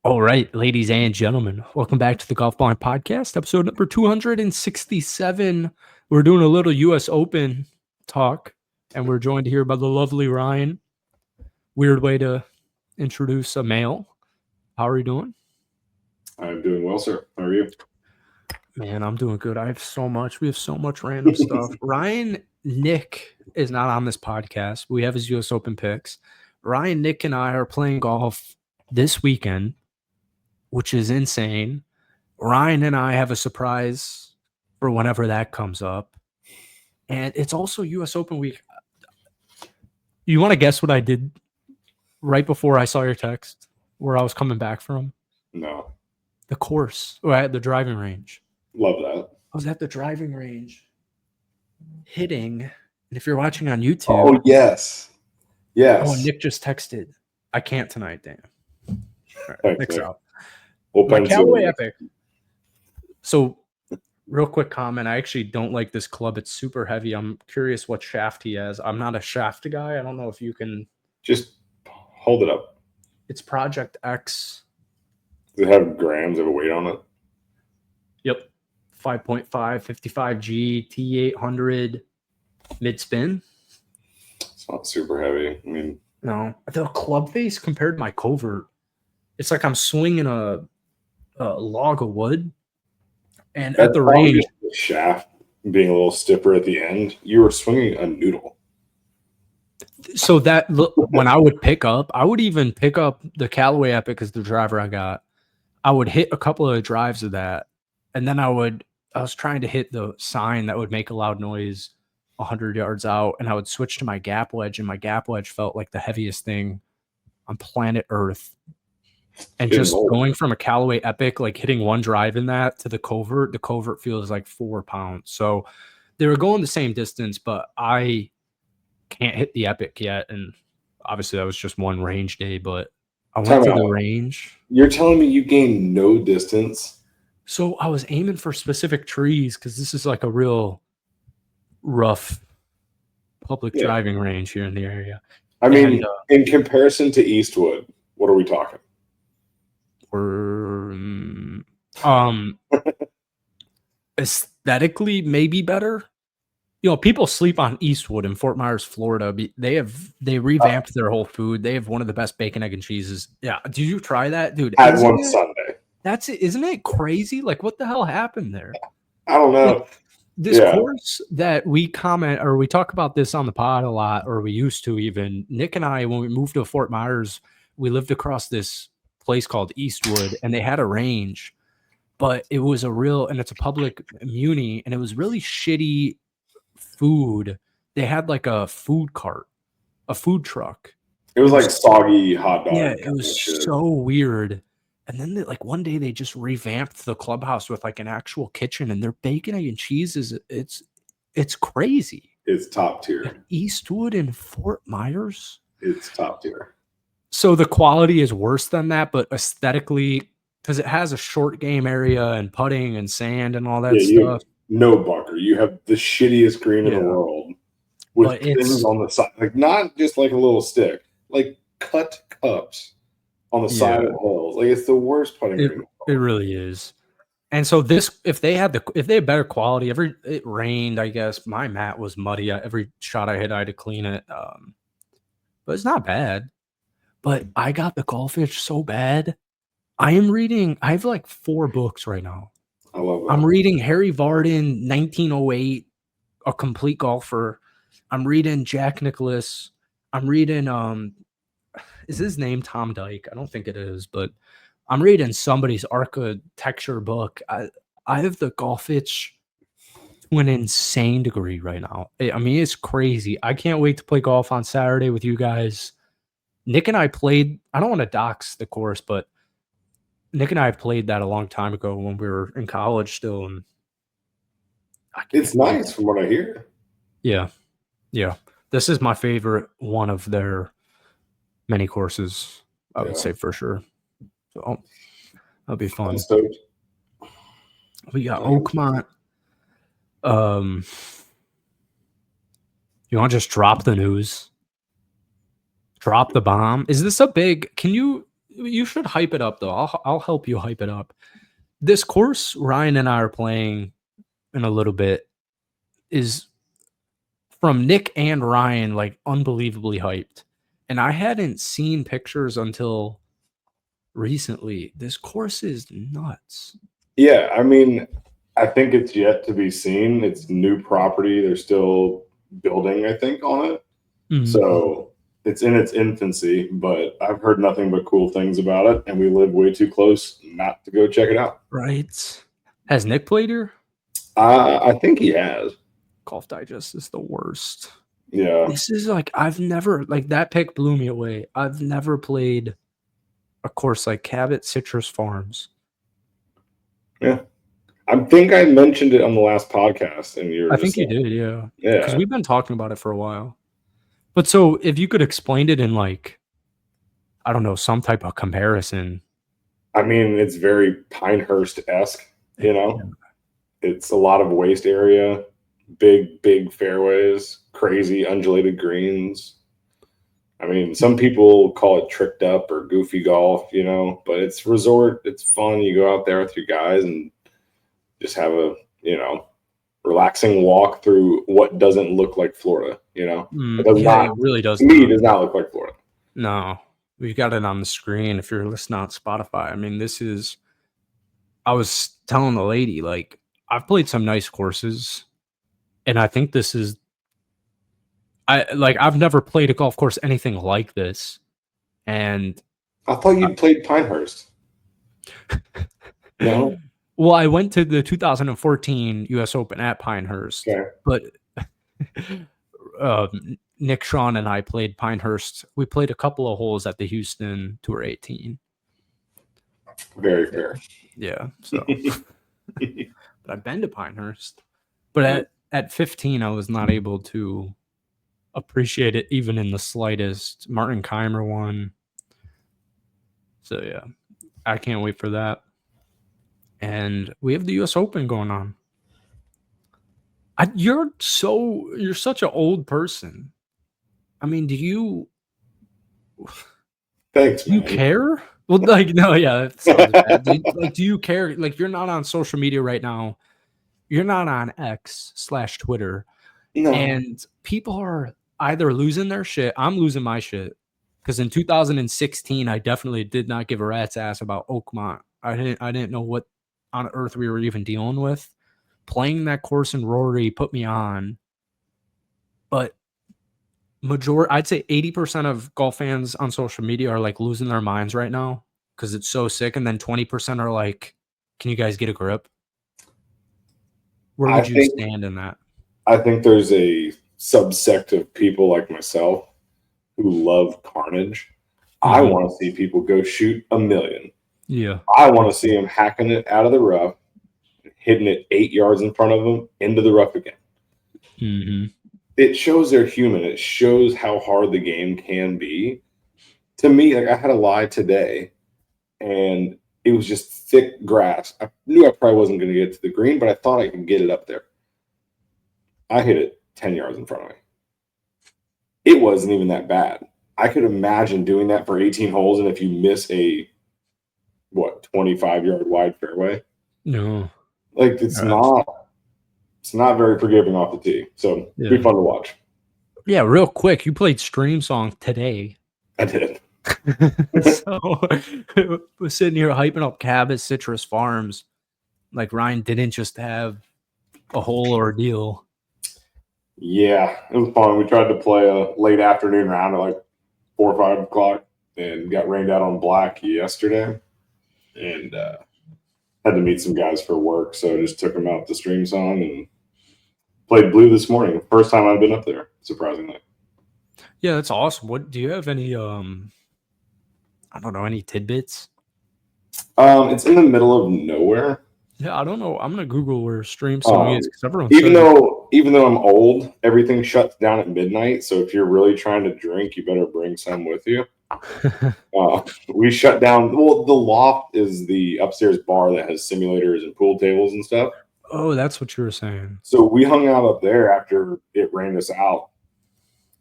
All right, ladies and gentlemen, welcome back to the Golfballing Podcast, episode number 267. We're doing a little U.S. Open talk, and we're joined here by the lovely Ryan. Weird way to introduce a male. How are you doing? I'm doing well, sir. How are you? Man, I'm doing good. We have so much random stuff. Nick is not on this podcast. We have his U.S. Open picks. Ryan, Nick, and I are playing golf this weekend, which is insane. Ryan and I have a surprise for whenever that comes up. And it's also U.S. Open week. You want to guess what I did right before I saw your text, where I was coming back from? No. The course, or at the driving range. Love that. I was at the driving range hitting. And if you're watching on YouTube. Oh, yes. Yes. Oh, Nick just texted. I can't tonight, Dan. All right, Thanks, Nick's Nick. out. We'll My pencil Callaway it. Epic. So, real quick comment. I actually don't like this club. It's super heavy. I'm curious what shaft he has. I'm not a shaft guy. I don't know if you can. Just hold it up. It's Project X. Does it have grams of a weight on it? Yep. 5.5, 55G, T800, mid spin. It's not super heavy. I mean, No. The club face compared to my covert, it's like I'm swinging a log of wood. And at the range, just the shaft being a little stiffer at the end, you were swinging a noodle. So that when I would pick up, I would even pick up the Callaway Epic as the driver I got. I would hit a couple of drives of that, and then I was trying to hit the sign that would make a loud noise 100 yards out, and I would switch to my gap wedge, and my gap wedge felt like the heaviest thing on planet Earth. And just going from a Callaway Epic, like hitting one drive in that to the covert feels like 4 pounds. So they were going the same distance, but I can't hit the Epic yet. And obviously that was just one range day, but I went to the range. You're telling me you gained no distance? So I was aiming for specific trees because this is like a real rough public driving range here in the area. I mean, in comparison to Eastwood, what are we talking? Aesthetically maybe better. You know, people sleep on Eastwood in Fort Myers, Florida. They revamped their whole food. They have one of the best bacon, egg, and cheeses. Yeah, did you try that, dude? Had one Sunday. That's it. Isn't it crazy? Like, what the hell happened there? I don't know. Like, this course that we comment or we talk about this on the pod a lot, or we used to even. Nick and I, when we moved to Fort Myers, we lived across this place called Eastwood, and they had a range, but it was and it's a public muni, and it was really shitty food. They had like a food cart, a food truck. It was like soggy hot dog. Yeah, it was so weird. And then like one day they just revamped the clubhouse with like an actual kitchen, and their bacon, egg, and cheese it's crazy. It's top tier. At Eastwood and Fort Myers. It's top tier. So the quality is worse than that, but aesthetically, because it has a short game area and putting and sand and all that stuff. No bunker. You have the shittiest green in the world with pins on the side. Like not just like a little stick, like cut cups on the side of the holes. Like it's the worst putting green. It really is. And so if they had better quality, it rained, I guess. My mat was muddy. Every shot I hit, I had to clean it. But it's not bad. But I got the golf itch so bad. I have like 4 books right now. I love that. I'm reading Harry Vardon, 1908, A Complete Golfer. I'm reading Jack Nicklaus. I'm reading is his name Tom Dyke? I don't think it is, but I'm reading somebody's architecture book. I have the golf itch to an insane degree right now. I mean, it's crazy. I can't wait to play golf on Saturday with you guys. Nick and I played, I don't want to dox the course, but Nick and I played that a long time ago when we were in college still. And it's nice from what I hear. Yeah. Yeah. This is my favorite one of their many courses, I would say for sure. So that'll be fun. We got Oakmont. You want to just drop the news? Drop the bomb? Is this a big? you should hype it up though. I'll help you hype it up. This course Ryan and I are playing in a little bit is from Nick and Ryan, like unbelievably hyped. And I hadn't seen pictures until recently. This course is nuts. Yeah, I mean, I think it's yet to be seen. It's new property. They're still building, I think, on it. Mm-hmm. So it's in its infancy, but I've heard nothing but cool things about it, and we live way too close not to go check it out. Right. Has Nick played here? I think he has. Golf Digest is the worst. Yeah. This is like, I've never, like, that pick blew me away. I've never played a course like Cabot Citrus Farms. Yeah. I think I mentioned it on the last podcast, and I think you did, yeah. Yeah. Because we've been talking about it for a while. But so if you could explain it in, like, I don't know, some type of comparison. I mean, it's very Pinehurst-esque, you know? Yeah. It's a lot of waste area, big fairways, crazy undulated greens. I mean, some people call it tricked up or goofy golf, you know, but it's resort. It's fun. You go out there with your guys and just have a, you know, relaxing walk through what doesn't look like Florida, you know? It really does. To me, it does not look like Florida. No, we've got it on the screen if you're listening on Spotify. I mean, this is, I was telling the lady, like, I've played some nice courses, and I think this is, I've never played a golf course anything like this. And I thought you played Pinehurst. No? Well, I went to the 2014 U.S. Open at Pinehurst, but Nick, Sean, and I played Pinehurst. We played a couple of holes at the Houston Tour 18. Very fair. Yeah. So, but I've been to Pinehurst. But at 15, I was not able to appreciate it even in the slightest. Martin Keimer won. So, yeah, I can't wait for that. And we have the U.S. Open going on. You're such an old person. I mean, do you? Thanks. Do you care? Well, like, no, yeah, that sounds bad. Do you care? Like, you're not on social media right now. You're not on X/Twitter, no. And people are either losing their shit. I'm losing my shit because in 2016, I definitely did not give a rat's ass about Oakmont. I didn't know what on earth we were even dealing with. Playing that course in Rory put me on, but I'd say 80% of golf fans on social media are like losing their minds right now because it's so sick, and then 20% are like, "Can you guys get a grip?" Where would you stand in that? I think there's a subsect of people like myself who love carnage. Mm-hmm. I want to see people go shoot a million. Yeah. I want to see them hacking it out of the rough, hitting it 8 yards in front of them into the rough again. Mm-hmm. It shows they're human. It shows how hard the game can be. To me, like I had a lie today, and it was just thick grass. I knew I probably wasn't going to get to the green, but I thought I could get it up there. I hit it 10 yards in front of me. It wasn't even that bad. I could imagine doing that for 18 holes, and if you miss a 25-yard wide fairway, no, like it's not very forgiving off the tee. So it'd be fun to watch. Yeah, real quick, you played Stream Song today. I did. So we're sitting here hyping up Cabot Citrus Farms. Like Ryan didn't just have a whole ordeal. Yeah, it was fun. We tried to play a late afternoon round at like 4 or 5 o'clock and got rained out on black yesterday. And had to meet some guys for work, so I just took them out to Stream Song and played blue this morning. First time I've been up there, surprisingly. Yeah, that's awesome. What do you have any I don't know, any tidbits? It's in the middle of nowhere. Yeah, I don't know. I'm gonna Google where Stream Song is because everyone even though I'm old, everything shuts down at midnight. So if you're really trying to drink, you better bring some with you. We shut down. Well, the loft is the upstairs bar that has simulators and pool tables and stuff. Oh, that's what you were saying. So we hung out up there after it rained us out,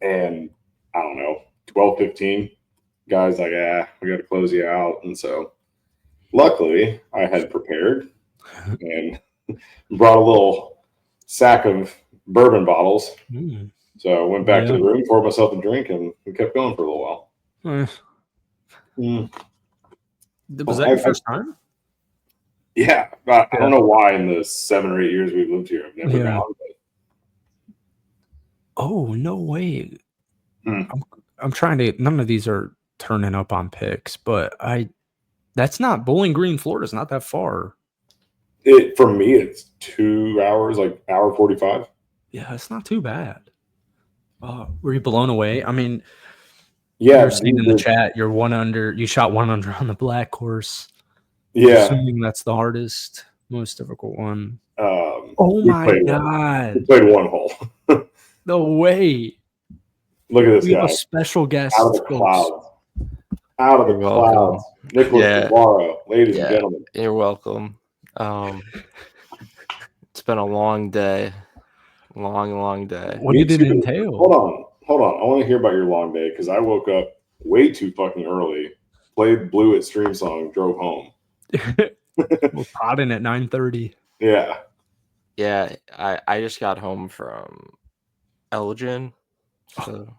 and I don't know, 12:15, guy's like, we got to close you out. And so luckily I had prepared and brought a little sack of bourbon bottles. So I went back to the room, poured myself a drink, and we kept going for a little while. Was that your first time? Yeah. I don't know why in the 7 or 8 years we've lived here, I've never gone. But... Oh, no way. I'm trying to, none of these are turning up on picks, but that's not Bowling Green, Florida. It's not that far. For me, it's 2 hours, like hour 45. Yeah, it's not too bad. Were you blown away? I mean, you're seeing in the chat, you're 1 under. You shot 1 under on the black course. Yeah, assuming that's the hardest, most difficult one. Oh my god! We played 1 hole. No way! Look at this guy. We have a special guest out of the clouds. Out of the clouds. Nicholas Navarro, ladies and gentlemen. You're welcome. It's been a long day. Long day. What did it entail? Hold on. I want to hear about your long day because I woke up way too fucking early, played Blue at Stream Song, drove home. We're prodding at 9:30. Yeah. I just got home from Elgin, so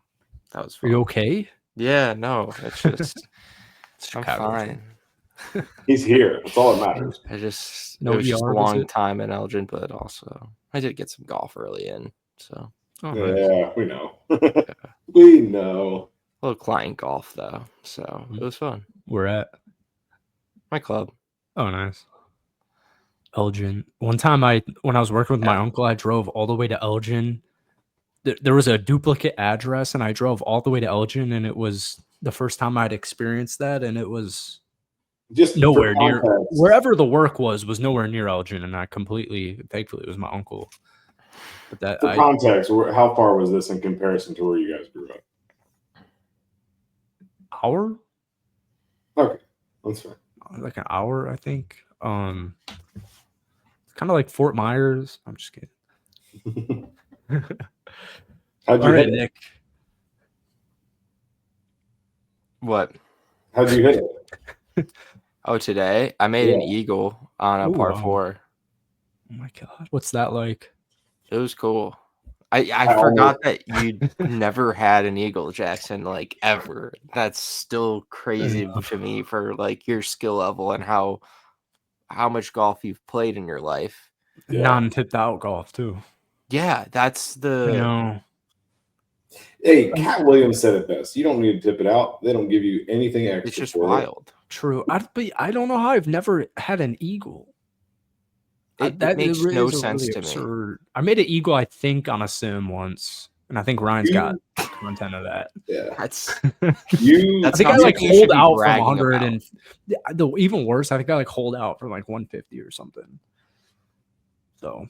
that was fun. Are you okay? Yeah, no, it's just I'm fine. He's here. That's all that matters. It was just a long time in Elgin, but also I did get some golf early in. So nice. We know. We know. A little client golf though, so it was fun. We're at my club. Oh, nice. Elgin. One time when I was working with my uncle, I drove all the way to Elgin. There was a duplicate address, and I drove all the way to Elgin, and it was the first time I'd experienced that, and it was just nowhere near wherever the work was nowhere near Elgin, and thankfully it was my uncle. But that for context, how far was this in comparison to where you guys grew up? Hour? Okay, that's fine. Like an hour, I think. Kind of like Fort Myers. I'm just kidding. How'd you hit it? Nick? What? How'd you hit it? Oh, today I made an eagle on a par 4. Oh my god, what's that like? It was cool. I forgot that you'd never had an eagle, Jackson, like ever. That's still crazy to me for like your skill level and how much golf you've played in your life. Non-tipped out golf too. Yeah, that's the. Hey, Cat Williams said it best. You don't need to tip it out. They don't give you anything extra. It's just wild. True. I don't know how I've never had an eagle. That makes no sense to me. I made an eagle, I think, on a sim once, and I think Ryan's got content of that. Yeah, that's you. I think I like hold out from 100, and the even worse, I think I like hold out from like 150 or something. So,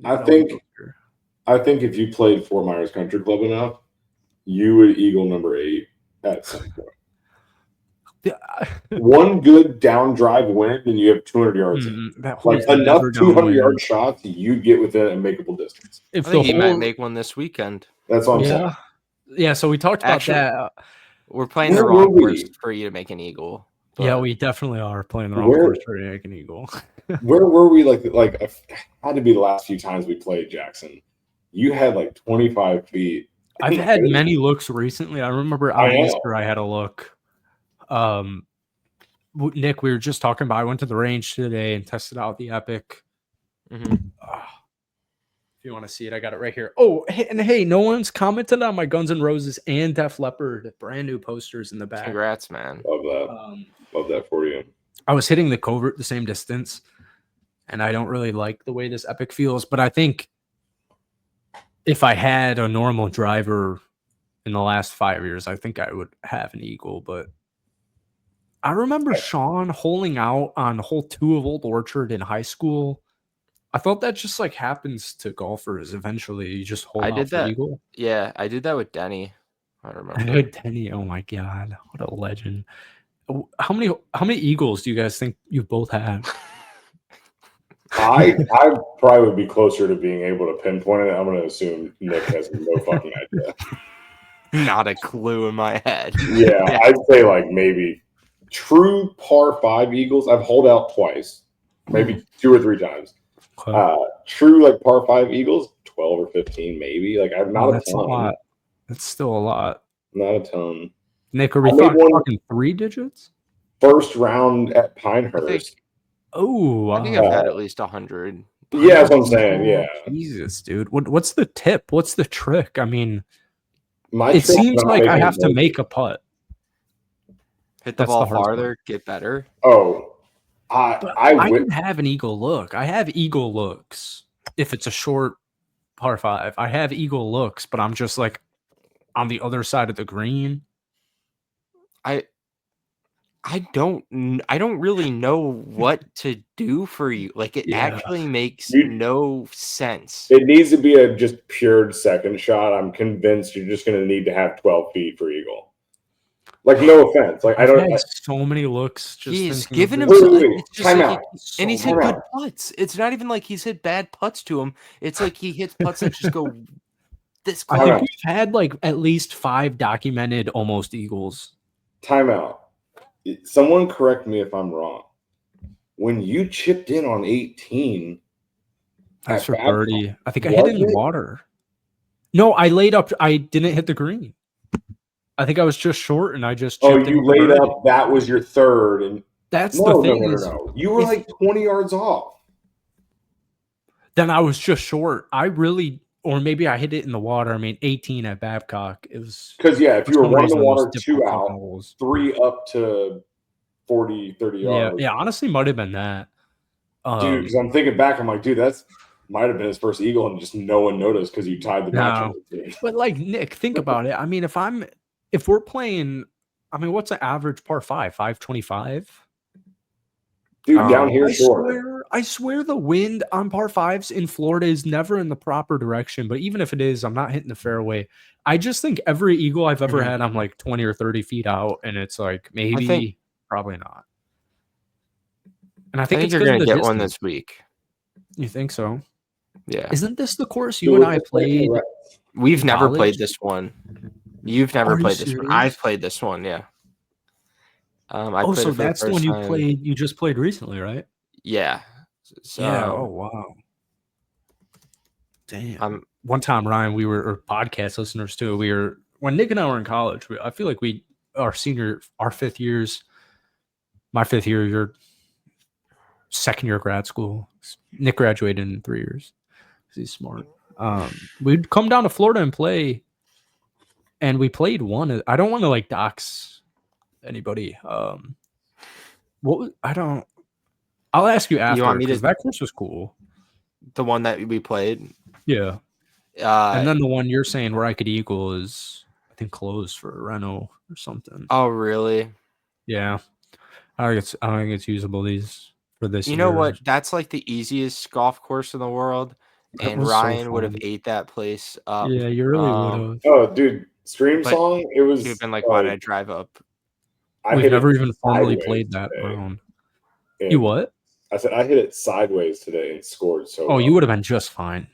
I think if you played Fort Myers Country Club enough, you would eagle number 8 at some point. One good down drive wind, and you have 200 yards. Like enough 200-yard shots, you get within a makeable distance. I think you might make one this weekend. That's what I'm saying. Yeah, so we talked about that. We're playing the wrong course for you to make an eagle. Yeah, we definitely are playing the wrong course for you to make an eagle. Where were we? Like had to be the last few times we played, Jackson. You had like 25 feet. I've had many looks recently. I remember on Easter I had a look. Nick, we were just talking about. I went to the range today and tested out the Epic. If you want to see it, I got it right here. Oh, and hey, no one's commented on my Guns N' Roses and Def Leppard brand new posters in the back. Congrats, man! Love that. Love that for you. I was hitting the covert the same distance, and I don't really like the way this Epic feels. But I think if I had a normal driver in the last 5 years, I think I would have an eagle, but. I remember Sean holing out on hole 2 of Old Orchard in high school. I thought that just like happens to golfers eventually. You just hold out for eagle. Yeah, I did that with Denny. I remember. Denny, oh my god, what a legend! How many eagles do you guys think you both had? I probably would be closer to being able to pinpoint it. I'm going to assume Nick has no fucking idea. Not a clue in my head. Yeah, I'd say like maybe true par 5 eagles. I've holed out twice, maybe 2 or 3 times. True like par 5 eagles, 12 or 15 maybe. Like I'm not that's a lot. That's still a lot. Not a ton. Nick, are we talking 3 digits? First round at Pinehurst. I think I've had at least 100. Yeah, that's what I'm saying. Yeah. Jesus, dude. What's the tip? What's the trick? I mean, it seems like I have to make a putt. Hit the ball farther, get better. Oh, I can have an eagle look. I have eagle looks if it's a short par 5. I have eagle looks, but I'm just like on the other side of the green. I don't really know what to do for you. Like it actually makes no sense. It needs to be a just pure second shot. I'm convinced you're just going to need to have 12 feet for eagle. Like no offense. Like I've had so many looks. He's given him time out. And he's hit good putts. It's not even like he's hit bad putts to him. It's like he hits putts that just go this close. I think we've had like at least 5 documented almost eagles. Timeout. Someone correct me if I'm wrong. When you chipped in on 18, that's for 30. I think I hit it in the water. No, I laid up. I didn't hit the green. I think I was just short, and I just chipped in. You laid up. That was your third, and that's the thing. No. You were like 20 yards off. Then I was just short. Or maybe I hit it in the water. I mean, 18 at Babcock. It was because if you were 1 in the water, 2 out, 3 up to 40, 30 yards. Yeah. Honestly, might have been that. Dude, because I'm thinking back, I'm like, dude, that's might have been his first eagle, and just no one noticed because you tied the match. But like Nick, think about it. I mean, if we're playing, I mean, what's an average par 5? 525. Dude, down here, I swear the wind on par 5s in Florida is never in the proper direction. But even if it is, I'm not hitting the fairway. I just think every eagle I've ever had, I'm like 20 or 30 feet out, and it's like probably not. And I think you're going to get one this week. You think so? Yeah. Isn't this the course you and I played? We've never played this one. You've never played this one. I've played this one, yeah. So that's the one you played. You just played recently, right? Yeah. Oh wow. Damn. One time, Ryan, we were podcast listeners too. When Nick and I were in college. I feel like our 5th years. My 5th year, your 2nd year of grad school. Nick graduated in 3 years. He's smart. We'd come down to Florida and play, and we played one. I don't want to like dox anybody. I'll ask you after because that course was cool. The one that we played, yeah. And then the one you're saying where I could eagle is, I think, closed for Reno or something. Oh, really? Yeah. I don't think it's usable for this. You know what? That's like the easiest golf course in the world, and Ryan would have ate that place up. Yeah, you really would have. Oh, dude, Stream Song. It was. You've been like, why did I drive up? We've never even formally played that round. You what? I said I hit it sideways today and scored so. Oh, you would have been just fine.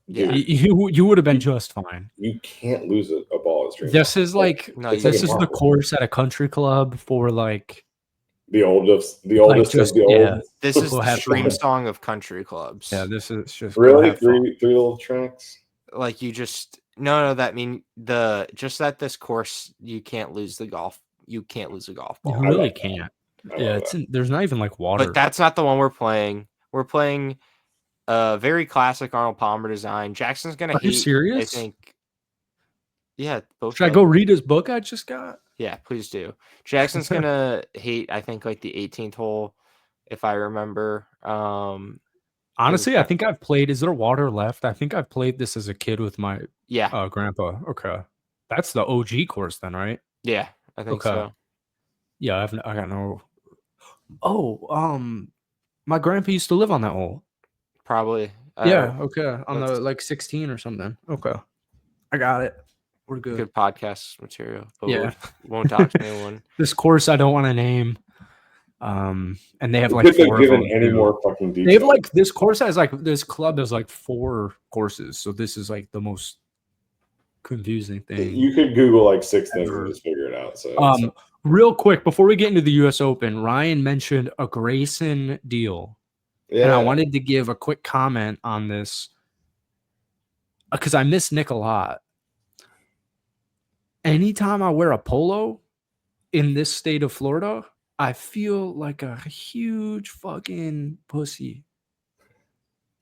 Yeah, you would have been just fine. You can't lose a ball at Stream. This is like this is the course at a country club for like the oldest. This is the Stream Song of country clubs. Yeah, this is just really three little tracks. Like you just that this course you can't lose the golf. You can't lose a golf ball. You really can't. Yeah, there's not even like water. But that's not the one we're playing. We're playing a very classic Arnold Palmer design. Jackson's gonna hate. Are you serious? I think. Yeah. Should I go read his book I just got? Yeah, please do. Jackson's gonna hate. I think like the 18th hole, if I remember. Honestly, I think I've played. Is there water left? I think I've played this as a kid with my grandpa. Okay, that's the OG course then, right? Yeah. I think so. Yeah, I got no. Oh, my grandpa used to live on that hole. Probably. Yeah. Okay. On the like 16 or something. Okay. I got it. We're good. Good podcast material. But we won't talk to anyone. This course I don't want to name. And they have like 4 of them. Any more fucking details. They have like this course has like this club has like 4 courses. So this is like the most confusing thing. You could Google like 6 things and just figure it out. So, real quick before we get into the U.S. Open, Ryan mentioned a Grayson deal, and I wanted to give a quick comment on this because I miss Nick a lot. Anytime I wear a polo in this state of Florida, I feel like a huge fucking pussy.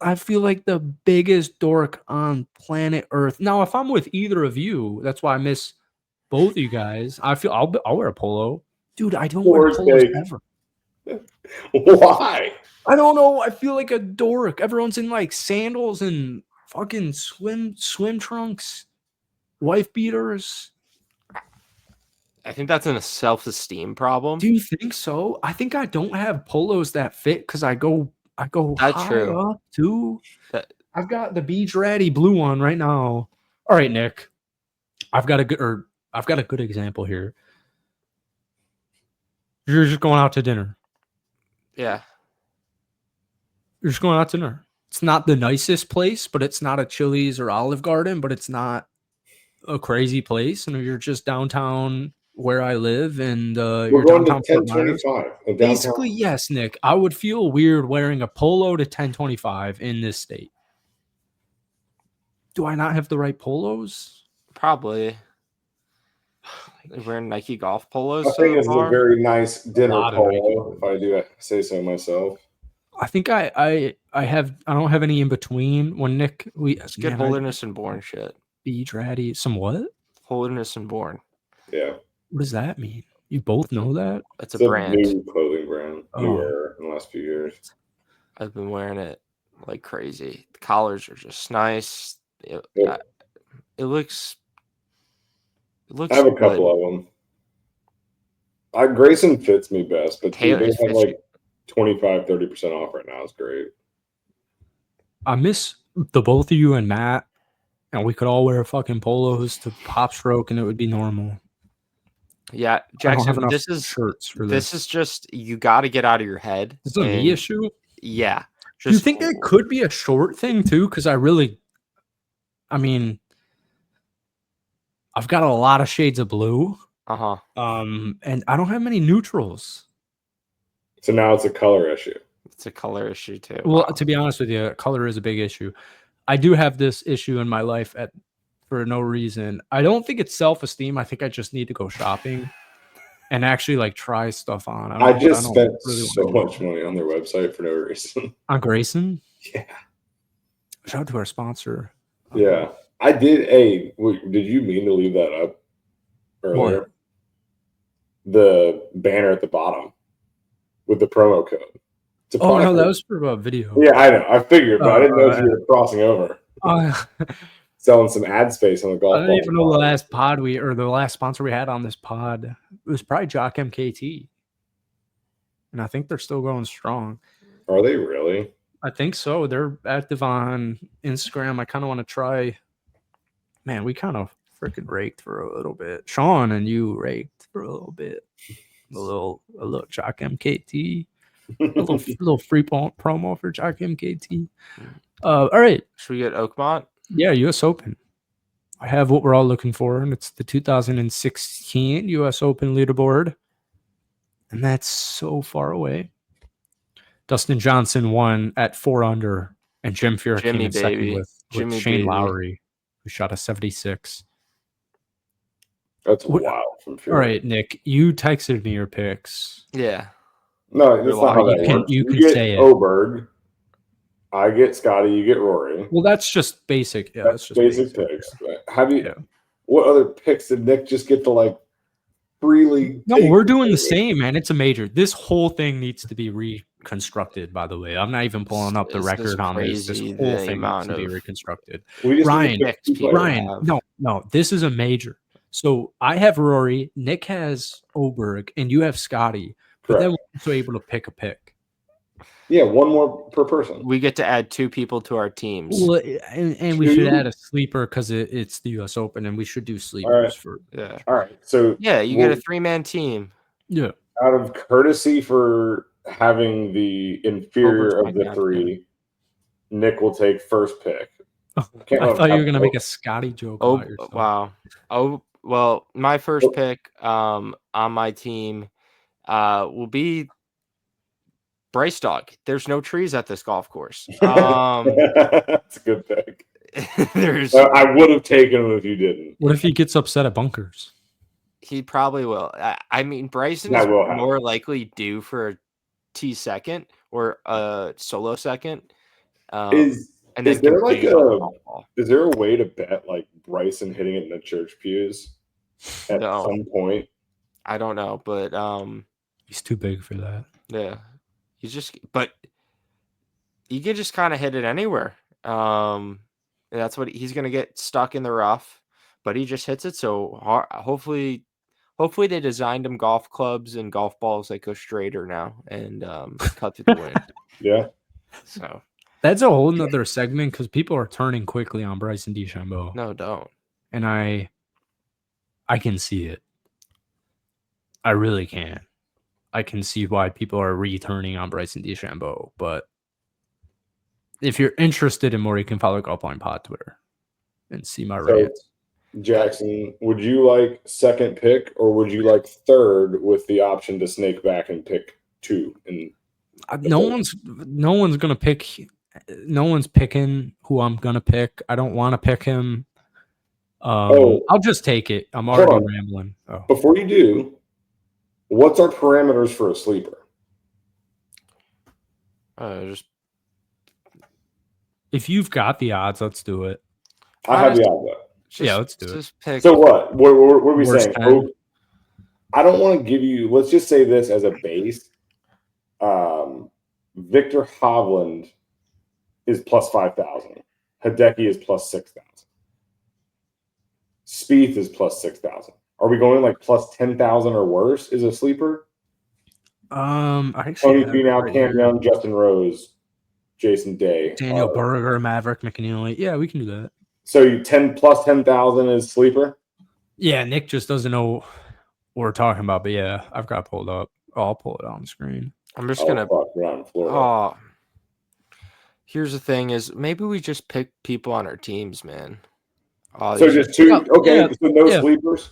I feel like the biggest dork on planet Earth. Now, if I'm with either of you, that's why I miss both of you guys. I feel I'll wear a polo. Dude, I don't wear polos ever. Why? I don't know. I feel like a dork. Everyone's in like sandals and fucking swim trunks, wife beaters. I think that's a self-esteem problem. Do you think so? I think I don't have polos that fit because I go That's high true. up too. I've got the Beach Ratty blue one right now. All right, Nick. I've got a good example here. You're just going out to dinner. Yeah. You're just going out to dinner. It's not the nicest place, but it's not a Chili's or Olive Garden, but it's not a crazy place. And you're just downtown where I live, and we're going downtown to 1025. Basically, yes, Nick. I would feel weird wearing a polo to 1025 in this state. Do I not have the right polos? Probably. Wearing Nike golf polos. I think it's a very nice dinner polo, if I do say so myself. I think I don't have any in between. When Nick, it's good Holiness and Born shit. Beach Ratty. Some what? Holiness and Born. Yeah. What does that mean? You both know that? It's a brand. New clothing brand. Newer in the last few years. I've been wearing it like crazy. The collars are just nice. It looks. I have a couple of them. Grayson fits me best, but they have like 25-30% off right now. It's great. I miss the both of you and Matt, and we could all wear fucking polos to Pop Stroke, and it would be normal. Yeah, Jackson, this is shirts for this is just, you got to get out of your head. Is it a me issue? Yeah. Do you think it could be a short thing too? Because I've got a lot of shades of blue. And I don't have many neutrals. So now it's a color issue. It's a color issue too. Well, to be honest with you, color is a big issue. I do have this issue in my life for no reason. I don't think it's self-esteem. I think I just need to go shopping and actually like try stuff on. I just spent so much money on their website for no reason. On Grayson? Yeah. Shout out to our sponsor. Yeah. I did. Hey, did you mean to leave that up earlier? What? The banner at the bottom with the promo code. Oh, no, that was for a video. Yeah, I know. I figured, but I didn't know if you were crossing over. Selling some ad space on the golf. I don't even know the last the last sponsor we had on this pod. It was probably Jock MKT. And I think they're still going strong. Are they really? I think so. They're active on Instagram. I kind of want to try. Man, we kind of freaking raked for a little bit. Sean and you raked for a little bit. A little Jock MKT. A little free promo for Jock MKT. All right. Should we get Oakmont? Yeah, U.S. Open. I have what we're all looking for, and it's the 2016 U.S. Open leaderboard. And that's so far away. Dustin Johnson won at 4 under, and Jim Furyk came in second with Shane Lowry, who shot a 76. That's wild from Furyk. All right, Nick, you texted me your picks. Yeah. No, that's not how that works. You can say it. Oberg. I get Scotty. You get Rory. Well, that's just basic. Yeah, that's just basic picks. Have you? Yeah. What other picks did Nick just get to like freely? No, we're doing the same, man. It's a major. This whole thing needs to be reconstructed. By the way, I'm not even pulling up the record on this. This whole thing needs to be reconstructed. Ryan, no, this is a major. So I have Rory, Nick has Oberg, and you have Scotty. But then we're also able to pick a pick. Yeah, one more per person. We get to add 2 people to our teams. Well, and we should add a sleeper because it's the U.S. Open, and we should do sleepers for. Yeah. All right. So yeah, you get a 3-man team. Yeah. Out of courtesy for having the inferior of the 3, Nick will take first pick. I thought you were gonna make a Scotty joke. Oh about yourself. wow. Oh well, my first pick on my team will be Bryce Dog. There's no trees at this golf course. That's a good pick. I would have taken him if you didn't. What if he gets upset at bunkers? He probably will. I mean, Bryson is more likely due for a T second or a solo second. Is there a way to bet like Bryson hitting it in the church pews at some point? I don't know, but he's too big for that. Yeah, but he could just kind of hit it anywhere. And that's what he's gonna get stuck in the rough, but he just hits it so hard. Hopefully they designed him golf clubs and golf balls that go straighter now and cut through the wind. Yeah. So that's a whole nother segment because people are turning quickly on Bryson DeChambeau. No, don't. And I can see it. I really can. I can see why people are returning on Bryson DeChambeau. But if you're interested in more, you can follow Golfballing Pod Twitter and see my rants. Jackson, would you like second pick or would you like third with the option to snake back and pick 2? No one's gonna pick. No one's picking who I'm gonna pick. I don't want to pick him. I'll just take it. I'm already rambling. Before you do, what's our parameters for a sleeper? Just if you've got the odds, let's do it. I have the odds up. Let's do it. Pick. So what? What are we saying? I don't want to give you. Let's just say this as a base. Victor Hovland is plus 5,000. Hideki is plus 6,000. Spieth is plus 6,000. Are we going like plus 10,000 or worse? Is a sleeper? Tony Finau, Cam Young, Justin Rose, Jason Day, Daniel Berger, Maverick McNeely. Yeah, we can do that. So you plus 10,000 is sleeper? Yeah, Nick just doesn't know what we're talking about, but yeah, I've got it pulled up. I'll pull it on the screen. I'm just gonna. Here's the thing: is maybe we just pick people on our teams, man. So just 2. Okay, so no sleepers.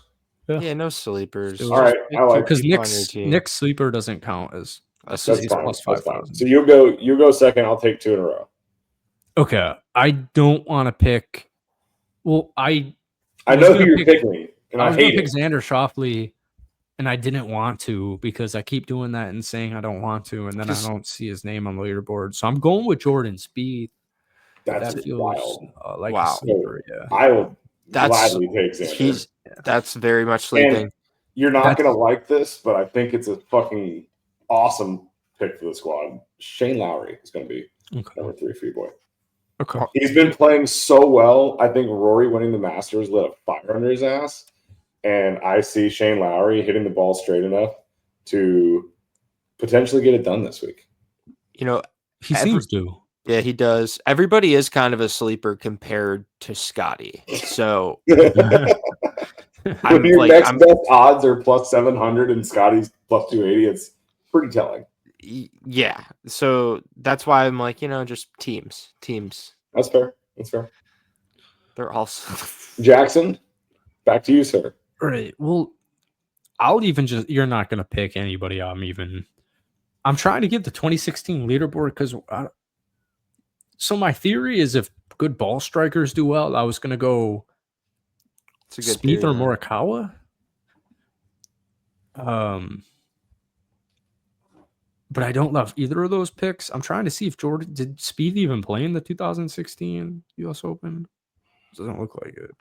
Yeah, no sleepers. All right, I like because Nick's sleeper doesn't count as that's fine. Plus 5,000. So you go second. I'll take 2 in a row. Okay, I don't want to pick. Well, I know who you're picking, and I was going to pick Xander Schauffele, and I didn't want to because I keep doing that and saying I don't want to, and then I don't see his name on the leaderboard. So I'm going with Jordan Spieth. That feels wild. Like a sleeper. Yeah, I will gladly take Xander. That's very much sleeping. And you're not going to like this, but I think it's a fucking awesome pick for the squad. Shane Lowry is going to be number 3 for you, boy. Okay. He's been playing so well. I think Rory winning the Masters lit a fire under his ass. And I see Shane Lowry hitting the ball straight enough to potentially get it done this week. You know, he seems to. Yeah, he does. Everybody is kind of a sleeper compared to Scotty. So when your next best odds are plus 700 and Scotty's plus 280, it's pretty telling. Yeah. So that's why I'm like, just teams. That's fair. They're also Jackson, back to you, sir. All right. Well, I'll even you're not going to pick anybody. I'm trying to get the 2016 leaderboard because so my theory is if good ball strikers do well, I was going to go Spieth or Morikawa. But I don't love either of those picks. I'm trying to see if did Spieth even play in the 2016 U.S. Open? Doesn't look like it.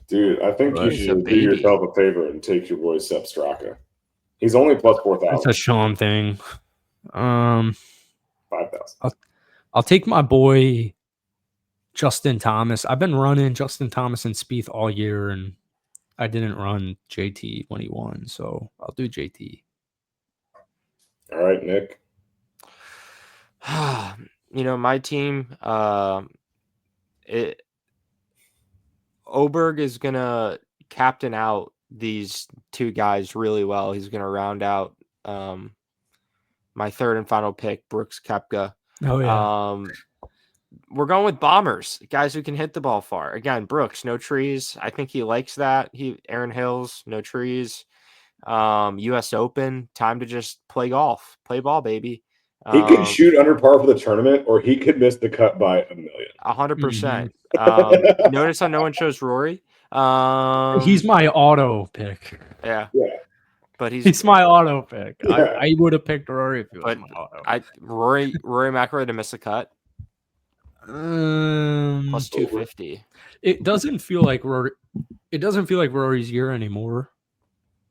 Dude, I think you should do yourself a favor and take your boy Sepp Straka. He's only plus 4,000. That's a Sean thing. 5,000. I'll take my boy Justin Thomas. I've been running Justin Thomas and Spieth all year, and I didn't run JT when he won, so I'll do JT. All right, Nick. My team, Oberg is going to captain out these 2 guys really well. He's going to round out my third and final pick, Brooks Koepka. Oh, yeah. we're going with bombers, guys who can hit the ball far. Again, Brooks, no trees. I think he likes that. Aaron Hills, no trees. U.S. Open, time to just play golf, play ball, baby. He could shoot under par for the tournament, or he could miss the cut by $1 million. 100%. Notice how no one chose Rory. He's my auto pick. Yeah. But he's my auto pick. Yeah. I would have picked Rory if he was my auto. Rory McIlroy to miss a cut. Plus 250. It doesn't feel like Rory. It doesn't feel like Rory's year anymore,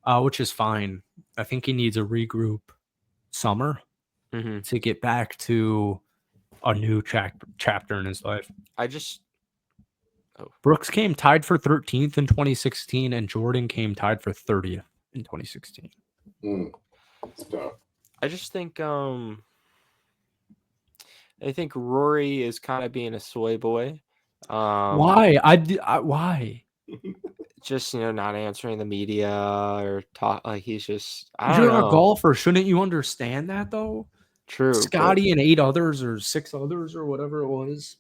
which is fine. I think he needs a regroup summer to get back to a new chapter in his life. Brooks came tied for 13th in 2016, and Jordan came tied for 30th in 2016. I just think I think Rory is kind of being a soy boy. Why? Why? Just not answering the media or talk. Like he's just. I You're don't know. a golfer, shouldn't you understand that though? True. Scotty and 8 others or 6 others or whatever it was.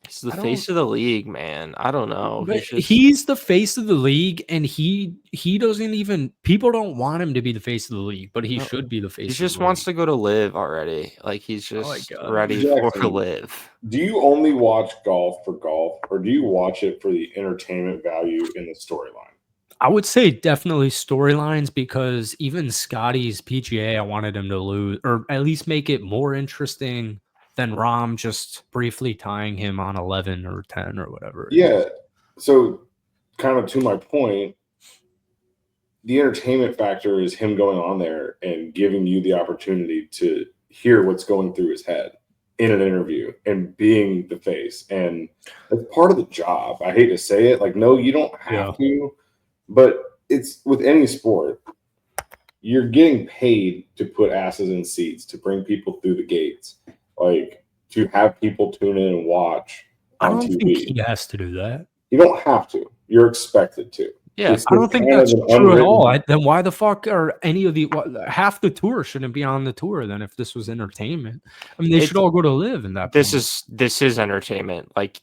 He's the face of the league, man. I don't know. He's the face of the league, and he doesn't even. People don't want him to be the face of the league, but he should be the face. He just wants to go to live already. Like he's just ready for live. Do you only watch golf, or do you watch it for the entertainment value in the storyline? I would say definitely storylines, because even Scotty's PGA, I wanted him to lose, or at least make it more interesting than Rahm just briefly tying him on 11 or 10 or whatever. Yeah. So kind of to my point, the entertainment factor is him going on there and giving you the opportunity to hear what's going through his head in an interview and being the face. And it's part of the job. I hate to say it. Like, no, you don't have to, but it's with any sport. You're getting paid to put asses in seats, to bring people through the gates. Like, to have people tune in and watch on TV. Think he has to do that. You don't have to. You're expected to. Yeah, I don't think that's true at all. Then why the fuck are any of half the tour shouldn't be on the tour then if this was entertainment? I mean, they should all go to live in that. This is entertainment. Like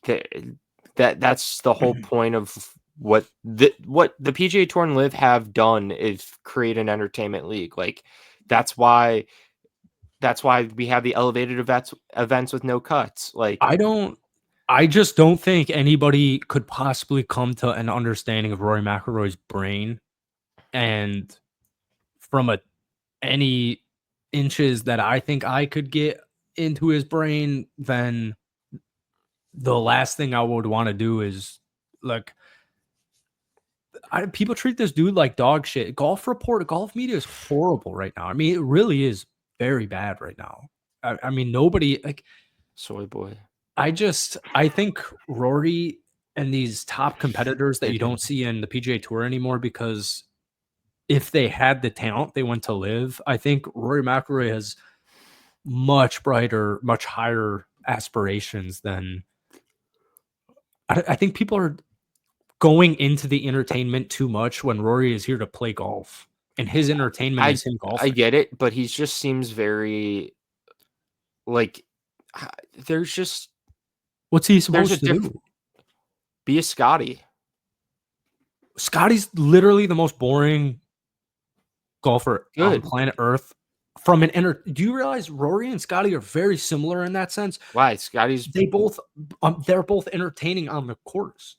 that's the whole point of what the PGA Tour and Live have done is create an entertainment league. Like that's why we have the elevated events with no cuts. Like I just don't think anybody could possibly come to an understanding of Rory McIlroy's brain, and from any inches that I think I could get into his brain, then the last thing I would want to do is like. People treat this dude like dog shit. Golf media is horrible right now. I mean, it really is very bad right now. I mean, nobody like soy boy. I think Rory and these top competitors that you don't see in the PGA Tour anymore, because if they had the talent, they went to Live. I think Rory McIlroy has much brighter, much higher aspirations than. I think people are going into the entertainment too much when Rory is here to play golf, and his entertainment is him golfing. I get it, but he just seems very like there's just. What's he supposed to do? Be a Scotty. Scotty's literally the most boring golfer on planet Earth. Do you realize Rory and Scotty are very similar in that sense? Why? They're both entertaining on the course.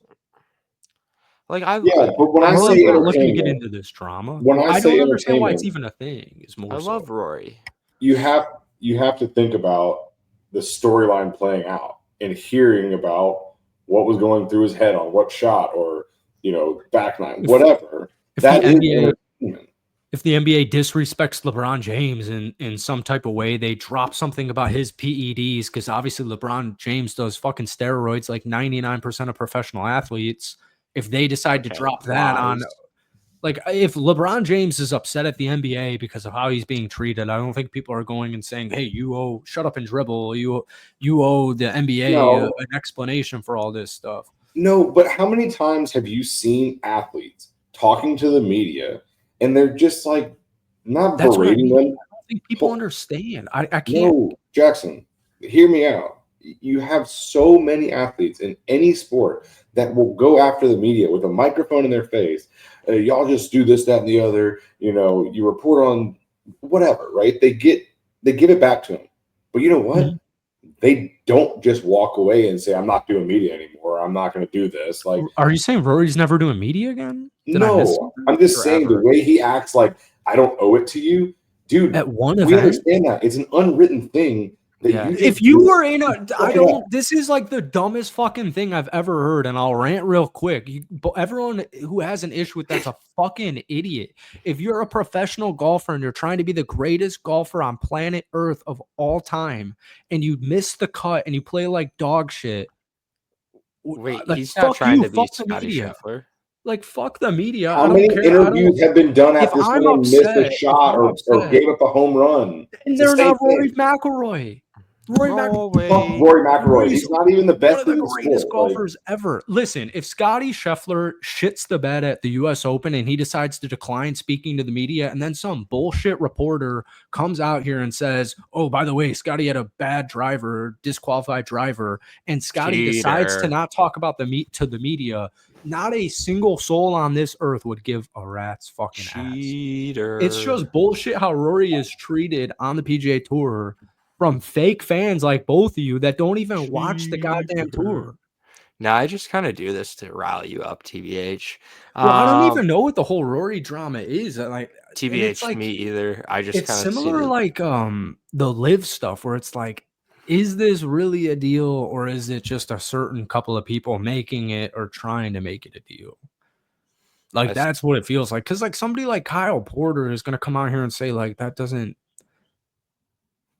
Like but when I say looking to get into this drama, I don't understand why it's even a thing. I love Rory. You have to think about the storyline playing out and hearing about what was going through his head on what shot or back nine, whatever. That is entertainment. If the NBA disrespects LeBron James in some type of way, they drop something about his PEDs, because obviously LeBron James does fucking steroids like 99% of professional athletes. If they decide to drop that on, like, if LeBron James is upset at the NBA because of how he's being treated, I don't think people are going and saying, "Hey, shut up and dribble. You owe the NBA an explanation for all this stuff." No, but how many times have you seen athletes talking to the media and they're just like not berating them? I don't think people understand. I can't. No, Jackson, hear me out. you have so many athletes in any sport that will go after the media with a microphone in their face. Y'all just do this, that, and the other. You report on whatever, right? They give it back to them. But you know what? Mm-hmm. They don't just walk away and say, I'm not doing media anymore. I'm not going to do this. Like, are you saying Rory's never doing media again? No, I'm just saying the way he acts like, I don't owe it to you. Dude, at one event, we understand that. It's an unwritten thing. If you were in this is like the dumbest fucking thing I've ever heard, and I'll rant real quick. Everyone who has an issue with that's a fucking idiot. If you're a professional golfer and you're trying to be the greatest golfer on planet Earth of all time, and you miss the cut and you play like dog shit. Wait, like, he's not trying to be Scotty Scheffler. Like, fuck the media. How many interviews have been done after someone missed a shot or gave up a home run? And they're not Rory McIlroy. Rory McIlroy. He's not even the best. One of the greatest golfers ever. Listen, if Scotty Scheffler shits the bed at the U.S. Open and he decides to decline speaking to the media, and then some bullshit reporter comes out here and says, "Oh, by the way, Scotty had a bad driver, disqualified driver," and Scotty decides to not talk about the media, not a single soul on this earth would give a rat's fucking ass. It's just bullshit how Rory is treated on the PGA Tour from fake fans like both of you that don't even watch the goddamn tour. Now, I just kind of do this to rally you up, TBH. Well, I don't even know what the whole Rory drama is. Like TBH, like, me either. I just it's similar like the live stuff where it's like, is this really a deal, or is it just a certain couple of people making it or trying to make it a deal? Like, that's what it feels like. Because like somebody like Kyle Porter is going to come out here and say like that doesn't.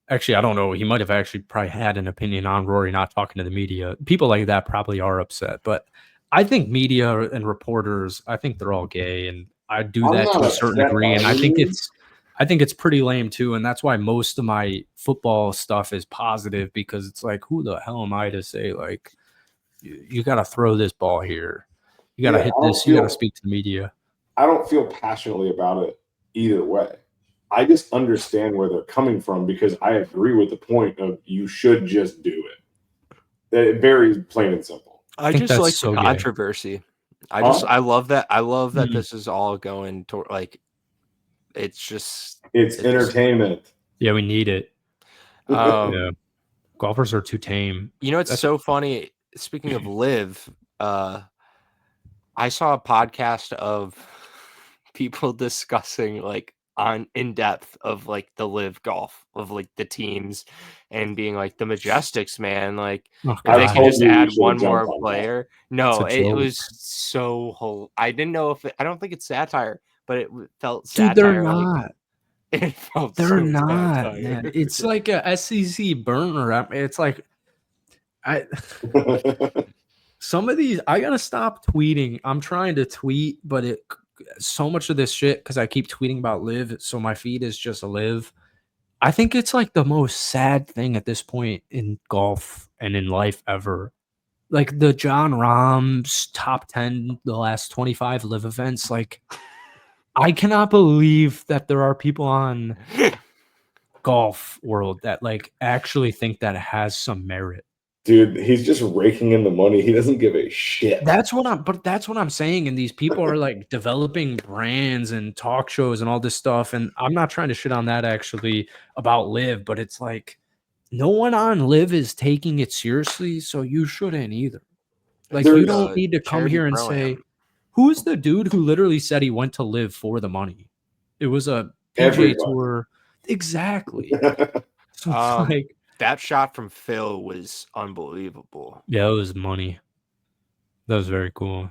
Actually, I don't know. He might have actually probably had an opinion on Rory not talking to the media. People like that probably are upset. But I think media and reporters, I think they're all gay. And I do that to a certain degree. And I think it's pretty lame too. And that's why most of my football stuff is positive, because it's like, who the hell am I to say, like, you got to throw this ball here. You got to hit this. You got to speak to the media. I don't feel passionately about it either way. I just understand where they're coming from, because I agree with the point of you should just do it. It very plain and simple. I just like the controversy. I love that. I love that this is all going to like. It's entertainment. Yeah, we need it. Yeah. Golfers are too tame. You know, it's so funny. Speaking of live, I saw a podcast of people discussing like in depth of like the live golf of like the teams and being like the Majestics, man, like if they can just add one more player. No, it was so I didn't know if I don't think it's satire, but it felt satire. Dude, they're not. It felt they're not, man. It's like a SEC burner. It's like some of these I gotta stop tweeting. I'm trying to tweet, but so much of this shit, because I keep tweeting about live, so my feed is just a live. I think it's like the most sad thing at this point in golf and in life ever. Like the John Rahm's top 10, the last 25 live events. Like, I cannot believe that there are people on Golf World that like actually think that it has some merit. Dude, he's just raking in the money. He doesn't give a shit. That's what I'm saying. And these people are like developing brands and talk shows and all this stuff. And I'm not trying to shit on that actually about live, but it's like no one on live is taking it seriously. So you shouldn't either. Like, you don't need to come here and say, who's the dude who literally said he went to live for the money? It was a PGA Tour. Exactly. So like, that shot from Phil was unbelievable. Yeah, it was money. That was very cool.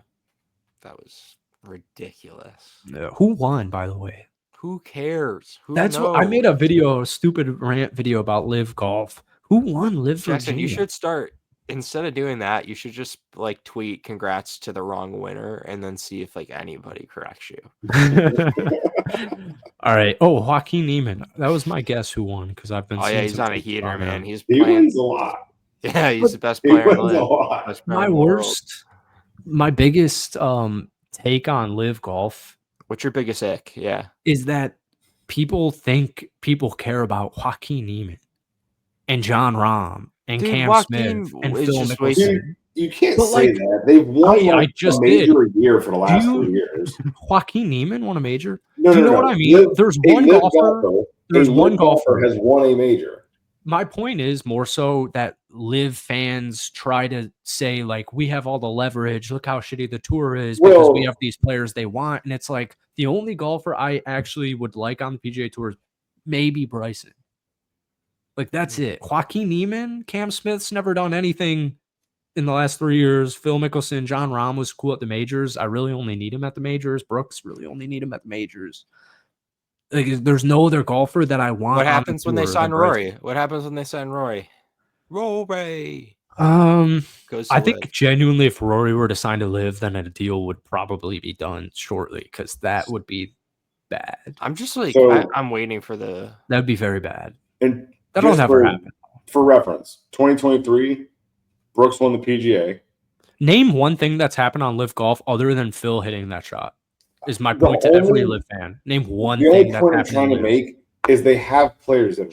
That was ridiculous. Yeah. Who won, by the way? Who cares? That's knows? What I made a stupid rant video about live golf. Who won live Jackson, Virginia? You should start, instead of doing that, you should just like tweet congrats to the wrong winner and then see if like anybody corrects you. All right. Oh, Joaquin Niemann. That was my guess who won, because I've been. Oh yeah, he's on a heater, man. He wins a lot. Yeah, he's the best player. My biggest take on live golf. What's your biggest ick? Yeah, is that people think people care about Joaquin Niemann and John Rahm and Dude, Cam Joaquin Smith and is Phil just Mickelson. You can't But, say like, that. They've won I like just a major a year for the last 3 years. Joaquin Neiman won a major. No, Do you no, know no. what I mean? There's one golfer. There's one golfer has won a major. My point is more so that Live fans try to say, like, we have all the leverage. Look how shitty the tour is because we have these players they want. And it's like the only golfer I actually would like on the PGA Tour is maybe Bryson. Like, that's it. Joaquin Neiman, Cam Smith's never done anything in the last 3 years. Phil Mickelson, John Rahm was cool at the majors. I really only need him at the majors. Brooks really only need him at the majors. Like, there's no other golfer that I want. What happens when they sign Rory? What happens when they sign Rory? Rory. I think genuinely, if Rory were to sign to Live, then a deal would probably be done shortly because that would be bad. I'm just like, I'm waiting for the. That'd be very bad. And that'll never happen. For reference, 2023, Brooks won the PGA. Name one thing that's happened on Live Golf other than Phil hitting that shot. Is my point to every Live fan. Name one thing that's happened. The only point I'm trying to make is they have players that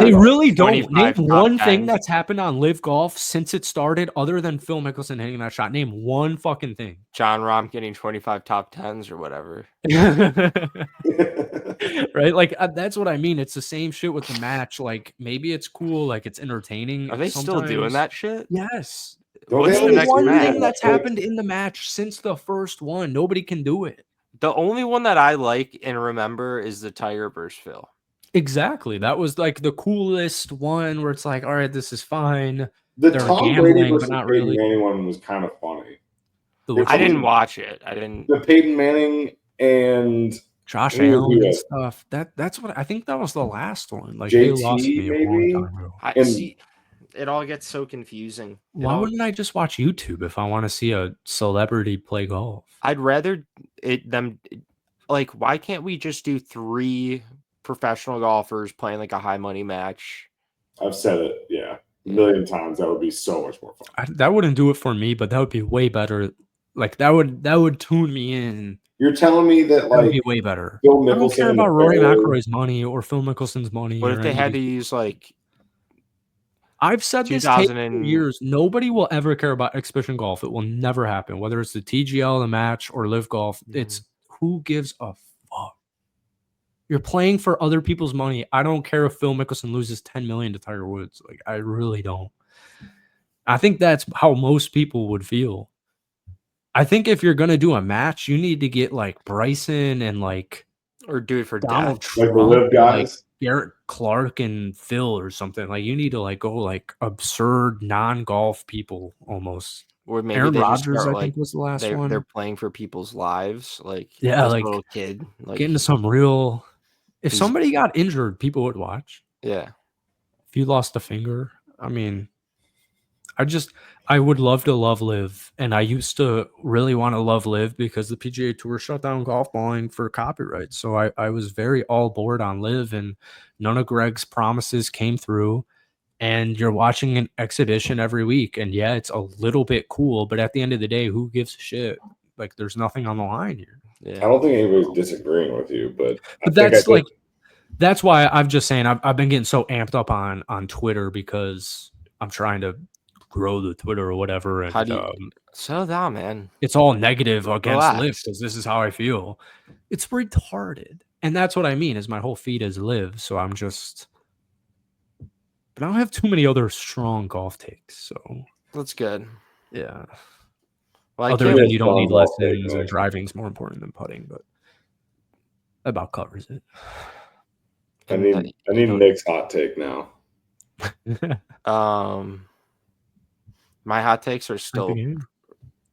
they really don't. Name one thing that's happened on Live Golf since it started other than Phil Mickelson hitting that shot. Name one fucking thing. John Rahm getting 25 top 10s or whatever. Right? Like, that's what I mean. It's the same shit with the match. Like, maybe it's cool. Like, it's entertaining. Are they still doing that shit? Yes. What's the next one match? thing that's happened in the match since the first one? Nobody can do it. The only one that I like and remember is the Tiger versus Phil. Exactly. That was like the coolest one where it's like, all right, this is fine. The Tom Brady versus Peyton Manning one was kind of funny. I didn't watch it. I didn't. The Peyton Manning and Josh Allen and stuff. That's what I think that was the last one. Like, they lost me a long time ago. I see. It all gets so confusing. Why wouldn't I just watch YouTube if I want to see a celebrity play golf? I'd rather why can't we just do 3 professional golfers playing like a high money match? I've said it, a million times. That would be so much more fun. That wouldn't do it for me, but that would be way better. Like, that would tune me in. You're telling me that like would be way better. Phil Mickelson, I don't care about Rory McIlroy's money or Phil Mickelson's money. What if they had to use like? I've said this for years. Nobody will ever care about exhibition golf. It will never happen. Whether it's the TGL, the match, or Live Golf, it's who gives a fuck. You're playing for other people's money. I don't care if Phil Mickelson loses $10 million to Tiger Woods. Like, I really don't. I think that's how most people would feel. I think if you're gonna do a match, you need to get like Bryson and like, or do it for Donald Trump, like the Live guys. Like Garrett Clark and Phil or something. Like, you need to like go like absurd non-golf people almost. Or maybe Aaron Rodgers, I think, was the last one. They're playing for people's lives, like like little kid, like getting some real. If somebody got injured, people would watch. Yeah. If you lost a finger, I mean, I would love to love Live, and I used to really want to love Live because the PGA Tour shut down Golfballing for copyright. So I was very all board on Live, and none of Greg's promises came through. And you're watching an exhibition every week, and yeah, it's a little bit cool, but at the end of the day, who gives a shit? Like, there's nothing on the line here. Yeah. I don't think anybody's disagreeing with you, but that's why I'm just saying I've been getting so amped up on Twitter because I'm trying to grow the Twitter or whatever. And settle down, man. It's all negative against Live because this is how I feel. It's retarded, and that's what I mean. Is my whole feed is Live, so I'm just. But I don't have too many other strong golf takes, so that's good. Yeah. Well, other than you don't need lessons and driving's more important than putting, but that about covers it. I need Nick's hot take now. My hot takes are still.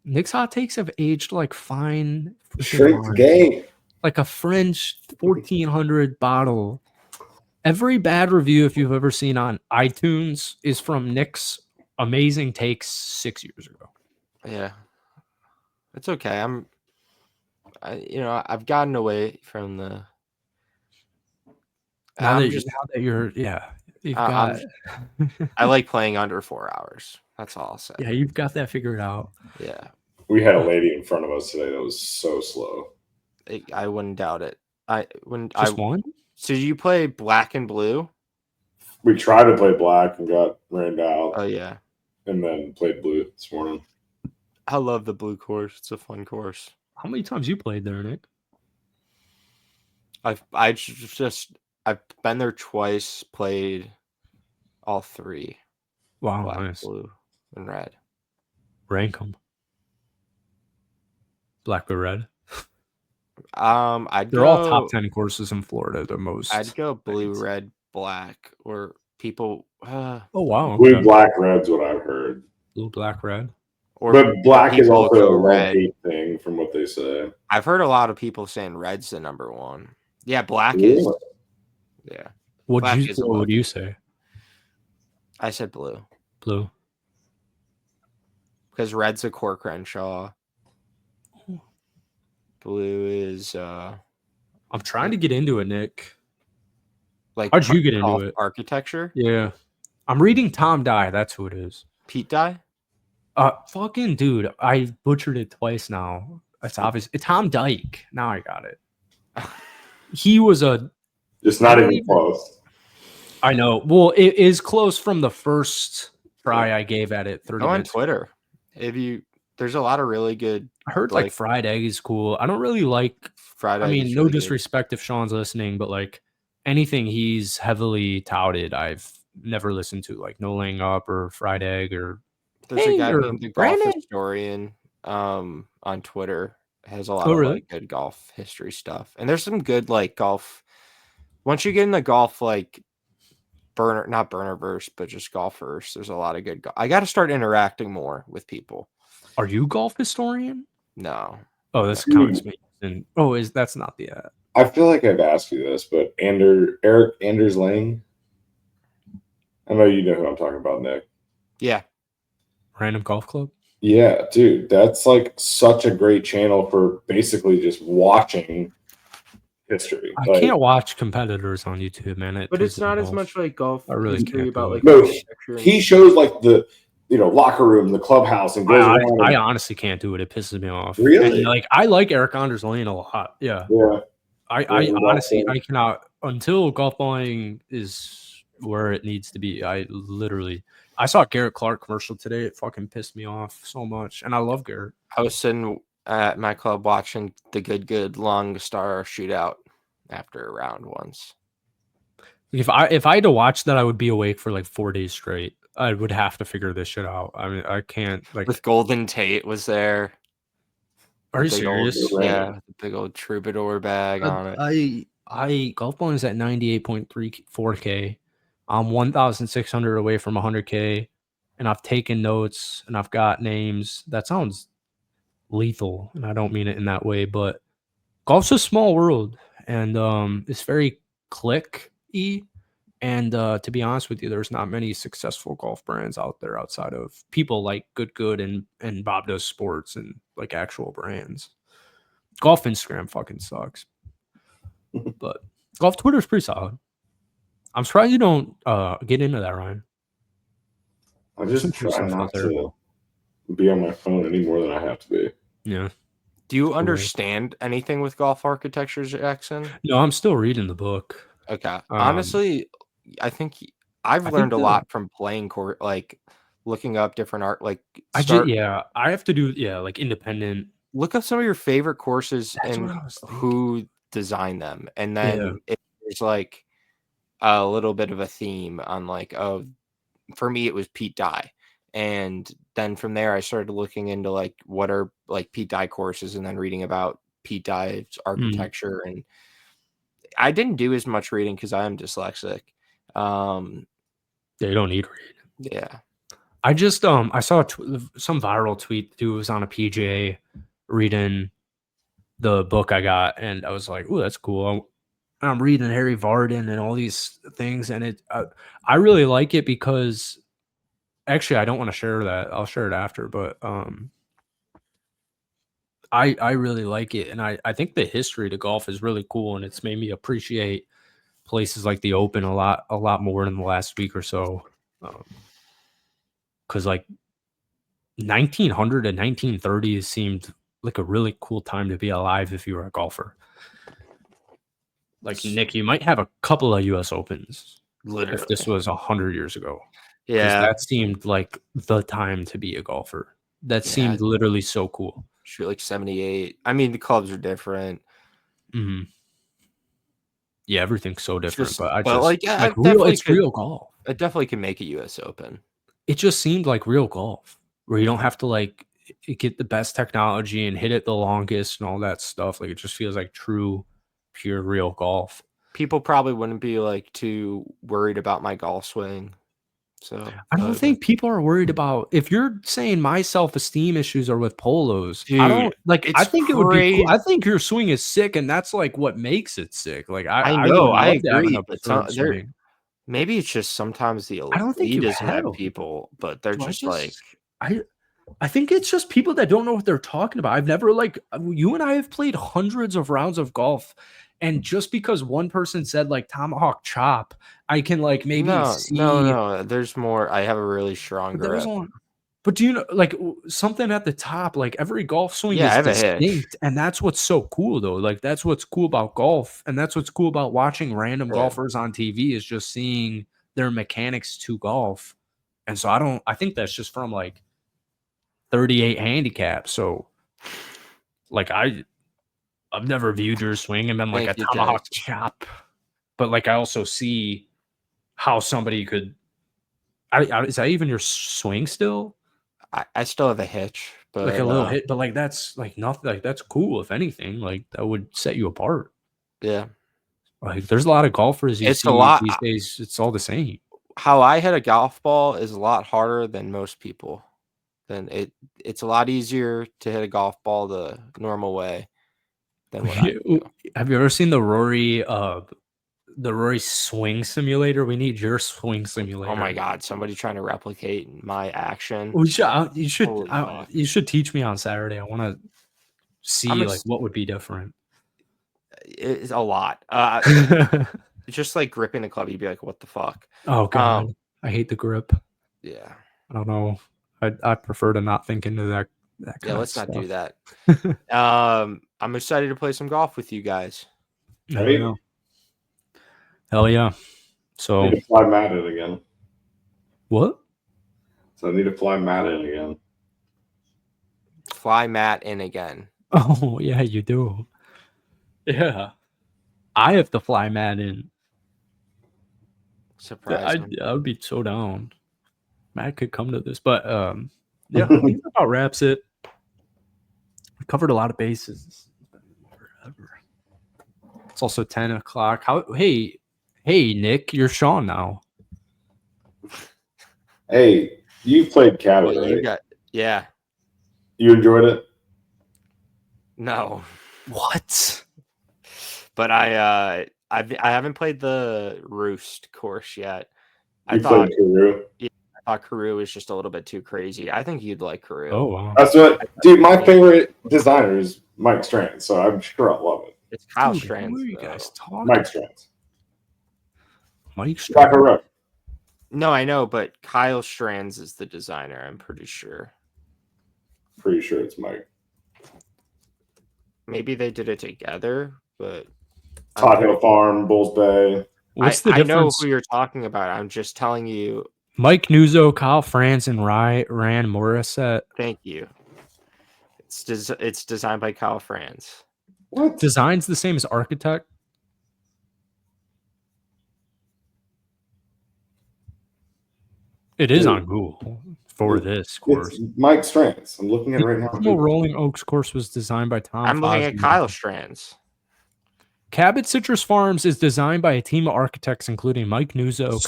Nick's hot takes have aged like fine. Shrink the game. Like a French 1400 bottle. Every bad review, if you've ever seen on iTunes, is from Nick's amazing takes 6 years ago. Yeah, it's okay. I've gotten away from the. Now that you're, you've got. I like playing under 4 hours. That's all I'll say. Yeah, you've got that figured out. Yeah. We had a lady in front of us today that was so slow. I wouldn't doubt it. Just one? So you play black and blue? We tried to play black and got rained out. Oh yeah. And then played blue this morning. I love the blue course. It's a fun course. How many times you played there, Nick? I've been there twice, played all three. Wow, black, nice. blue, and red. Rank them. Black or red? They're all top 10 courses in Florida. The most. I'd go blue, red, black, or people. Oh wow, blue, black, red's what I've heard. Blue, black, red. But black is also a red thing from what they say. I've heard a lot of people saying red's the number one. Yeah, black is. Yeah. What would you say? I said blue. Blue. Because red's a Core Crenshaw. Blue is. I'm trying to get into it, Nick. Like, how'd you get into it? Architecture? Yeah. I'm reading Tom Dye. That's who it is. Pete Dye? Fucking dude. I butchered it twice now. It's obvious. It's Tom Dyke. Now I got it. He was just not even close. I know. Well, it is close from the first try I gave at it. 30 minutes. On Twitter. There's a lot of really good. I heard like fried egg is cool. I don't really like fried egg. I mean, no disrespect if Sean's listening, but like anything he's heavily touted, I've never listened to, like No Laying Up or Fried Egg or. There's a guy named the Golf Historian on Twitter. Has a lot of like good golf history stuff, and there's some good like golf. Once you get in the golf, like not burnerverse, but just golfers, there's a lot of good. I got to start interacting more with people. Are you golf historian? No. Oh, this counts me. And that's not the ad. I feel like I've asked you this, but Eric Anders Lang. I know you know who I'm talking about, Nick. Yeah. Random Golf Club. Yeah, dude, that's like such a great channel for basically just watching history. I can't watch competitors on YouTube, man. But it's not as much like golf. I really can't. About like no, he shows like the locker room, the clubhouse, and goes around. I honestly can't do it. It pisses me off. Really? And, like I like Eric Anders Lane a lot. Yeah. Yeah. I honestly I cannot until Golfballing is where it needs to be. I saw a Garrett Clark commercial today. It fucking pissed me off so much. And I love Garrett. I was sitting at my club watching the good long star shootout after a round once. If I had to watch that, I would be awake for like 4 days straight. I would have to figure this shit out. I mean, I can't like with Golden Tate was there. Are you serious? Yeah, the big old troubadour bag on it. Golfballing is at 98.34K. I'm 1,600 away from 100K, and I've taken notes and I've got names. That sounds lethal, and I don't mean it in that way, but golf's a small world, and it's very click-y. And to be honest with you, there's not many successful golf brands out there outside of people like Good and Bob Does Sports and like actual brands. Golf Instagram fucking sucks, but golf Twitter is pretty solid. I'm surprised you don't get into that, Ryan. I just try not to be on my phone any more than I have to be. Yeah. Do you understand anything with golf architecture, Jackson? No, I'm still reading the book. Okay. Honestly, I think I've learned a lot from playing court, like looking up different art. Like I have to do like independent. Look up some of your favorite courses and who designed them, and then it's like a little bit of a theme on like, oh, for me it was Pete Dye, and then from there I started looking into like what are like Pete Dye courses, and then reading about Pete Dye's architecture. And I didn't do as much reading because I am dyslexic. You don't need read. Yeah, I just I saw some viral tweet. Dude was on a PGA reading the book I got, and I was like, "Oh, that's cool." I'm reading Harry Vardon and all these things, and I really like it because actually I don't want to share that. I'll share it after, but I really like it, and I think the history to golf is really cool, and it's made me appreciate places like the Open a lot more in the last week or so. Because like 1900 and 1930s seemed like a really cool time to be alive if you were a golfer. Like Nick, you might have a couple of U.S. Opens. Literally. if this was 100 years ago. Yeah, that seemed like the time to be a golfer. That seemed literally so cool. Shoot like 78. I mean, the clubs are different. Mm-hmm. Yeah, everything's so different, Just, but I but just like, yeah, like real. It's real golf. It definitely can make a U.S. Open. It just seemed like real golf, where you don't have to like get the best technology and hit it the longest and all that stuff. Like it just feels like true, pure, real golf. People probably wouldn't be like too worried about my golf swing. So I don't think people are worried about if you're saying my self-esteem issues are with polos. Dude, I don't like I think it would be cool. crazy. I think your swing is sick, and that's like what makes it sick. Like I I know, would I love to have an agree, but absurd swing. maybe it's just sometimes the I don't think elite you doesn't have have people, but they're Do just like I think it's just people that don't know what they're talking about. I've never like you and I have played hundreds of rounds of golf, and just because one person said like tomahawk chop, I can like maybe see. No. There's more. I have a really strong But there's grip. only. But do you know like something at the top? Like every golf swing I is have a hitch. distinct, and that's what's so cool though. Like that's what's cool about golf, and that's what's cool about watching random golfers on TV is just seeing their mechanics to golf. And so I think that's just from like 38 handicap. So like I've never viewed your swing and been like Thank a you, tomahawk Jackson. chop. But like I also see how somebody could is that even your swing still? I still have a hitch, but Like a little hit, but like that's like nothing like that's cool if anything. Like that would set you apart. yeah. Like there's a lot of golfers you It's see a lot. these days, it's all the same. How I hit a golf ball is a lot harder than most people. It's a lot easier to hit a golf ball the normal way than what I do. Have you ever seen the Rory swing simulator? We need your swing simulator. Oh my god, somebody trying to replicate my action. You should teach me on Saturday. I want to see like what would be different. It's a lot. Just like gripping the club, you'd be like, "What the fuck?" Oh god, I hate the grip. Yeah, I don't know. I prefer to not think into that. Yeah, let's not do that. I'm excited to play some golf with you guys. Right? Hell yeah! So I need to fly Matt in again. What? So I need to fly Matt in again. Fly Matt in again. Oh yeah, you do. Yeah, I have to fly Matt in. Surprise! I would be so down. Matt could come to this, but yeah, I think that about wraps it. We covered a lot of bases. Forever. It's also 10 o'clock. Hey, Nick, you're Sean now. Hey, you played Cabot, right? Yeah. You enjoyed it? No. What? But I haven't played the Roost course yet. You played Karoo? Yeah, I thought Karoo was just a little bit too crazy. I think you'd like Karoo. Oh wow. That's what, dude. My favorite designer is Mike Strand, so I'm sure I'll love it. It's Kyle Strand. Who are you guys talking? Mike Strand. Mike Strand. No, I know, but Kyle Strands is the designer. I'm pretty sure. Pretty sure it's Mike. Maybe they did it together, but Todd Hill Farm, Bulls Bay. What's the difference? I know who you're talking about. I'm just telling you. Mike Nuzzo, Kyle Franz, and Rand Morissette. Thank you. It's designed by Kyle Franz. What? Design's the same as architect? It is on Google for this course. It's Mike Strands. I'm looking at it right now. The Rolling Oaks course was designed by Tom. I'm looking at Kyle Strands. Cabot Citrus Farms is designed by a team of architects, including Mike Nuzzo.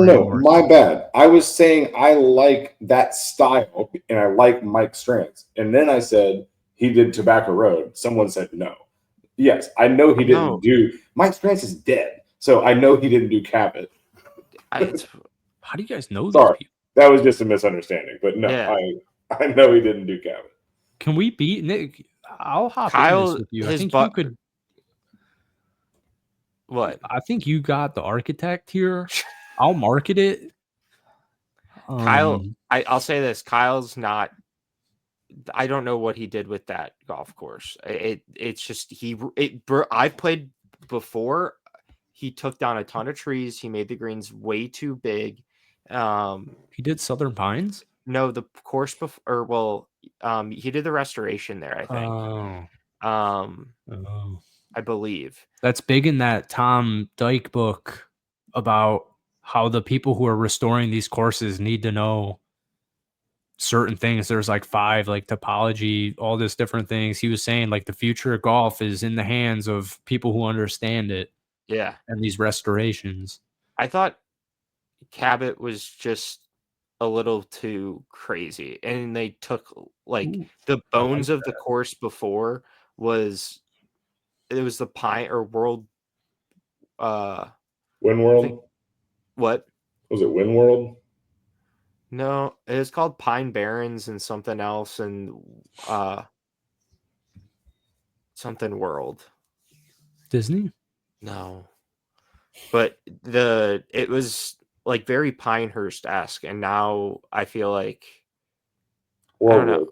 No. My bad. I was saying I like that style and I like Mike Strands. And then I said he did Tobacco Road. Someone said no. Yes, I know he didn't do. Mike Strands is dead. So I know he didn't do Cabot. How do you guys know Sorry, these people? That was just a misunderstanding. But no, yeah. I know he didn't do Cabot. Can we beat Nick? I'll hop in this with you. I think you could. What? I think you got the architect here. I'll market it. Kyle, I'll say this. Kyle's not. I don't know what he did with that golf course. It's just I've played before, he took down a ton of trees. He made the greens way too big. He did Southern Pines? No, the course before, he did the restoration there, I think. I believe. That's big in that Tom Dyke book about how the people who are restoring these courses need to know certain things. There's like 5, like topology, all this different things. He was saying like the future of golf is in the hands of people who understand it. Yeah. And these restorations. I thought Cabot was just a little too crazy. And they took the bones of the course before was the Pine or World Windworld? What? Was it Windworld? No, it was called Pine Barrens and something else and something World. Disney? No. But it was like very Pinehurst-esque, and now I feel like I don't know.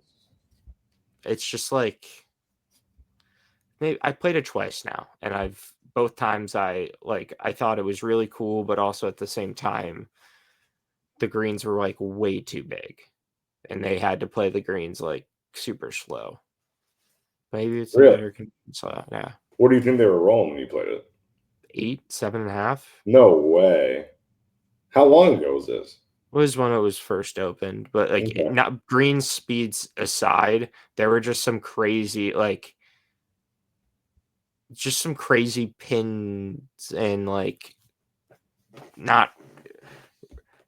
It's just like maybe I played it twice now, and both times I thought it was really cool, but also at the same time the greens were like way too big, and they had to play the greens like super slow. Maybe it's really? So yeah. What do you think they were rolling when you played it? 8, 7.5. No way. How long ago was this? It was when it was first opened, but not green speeds aside, there were just some crazy pins and not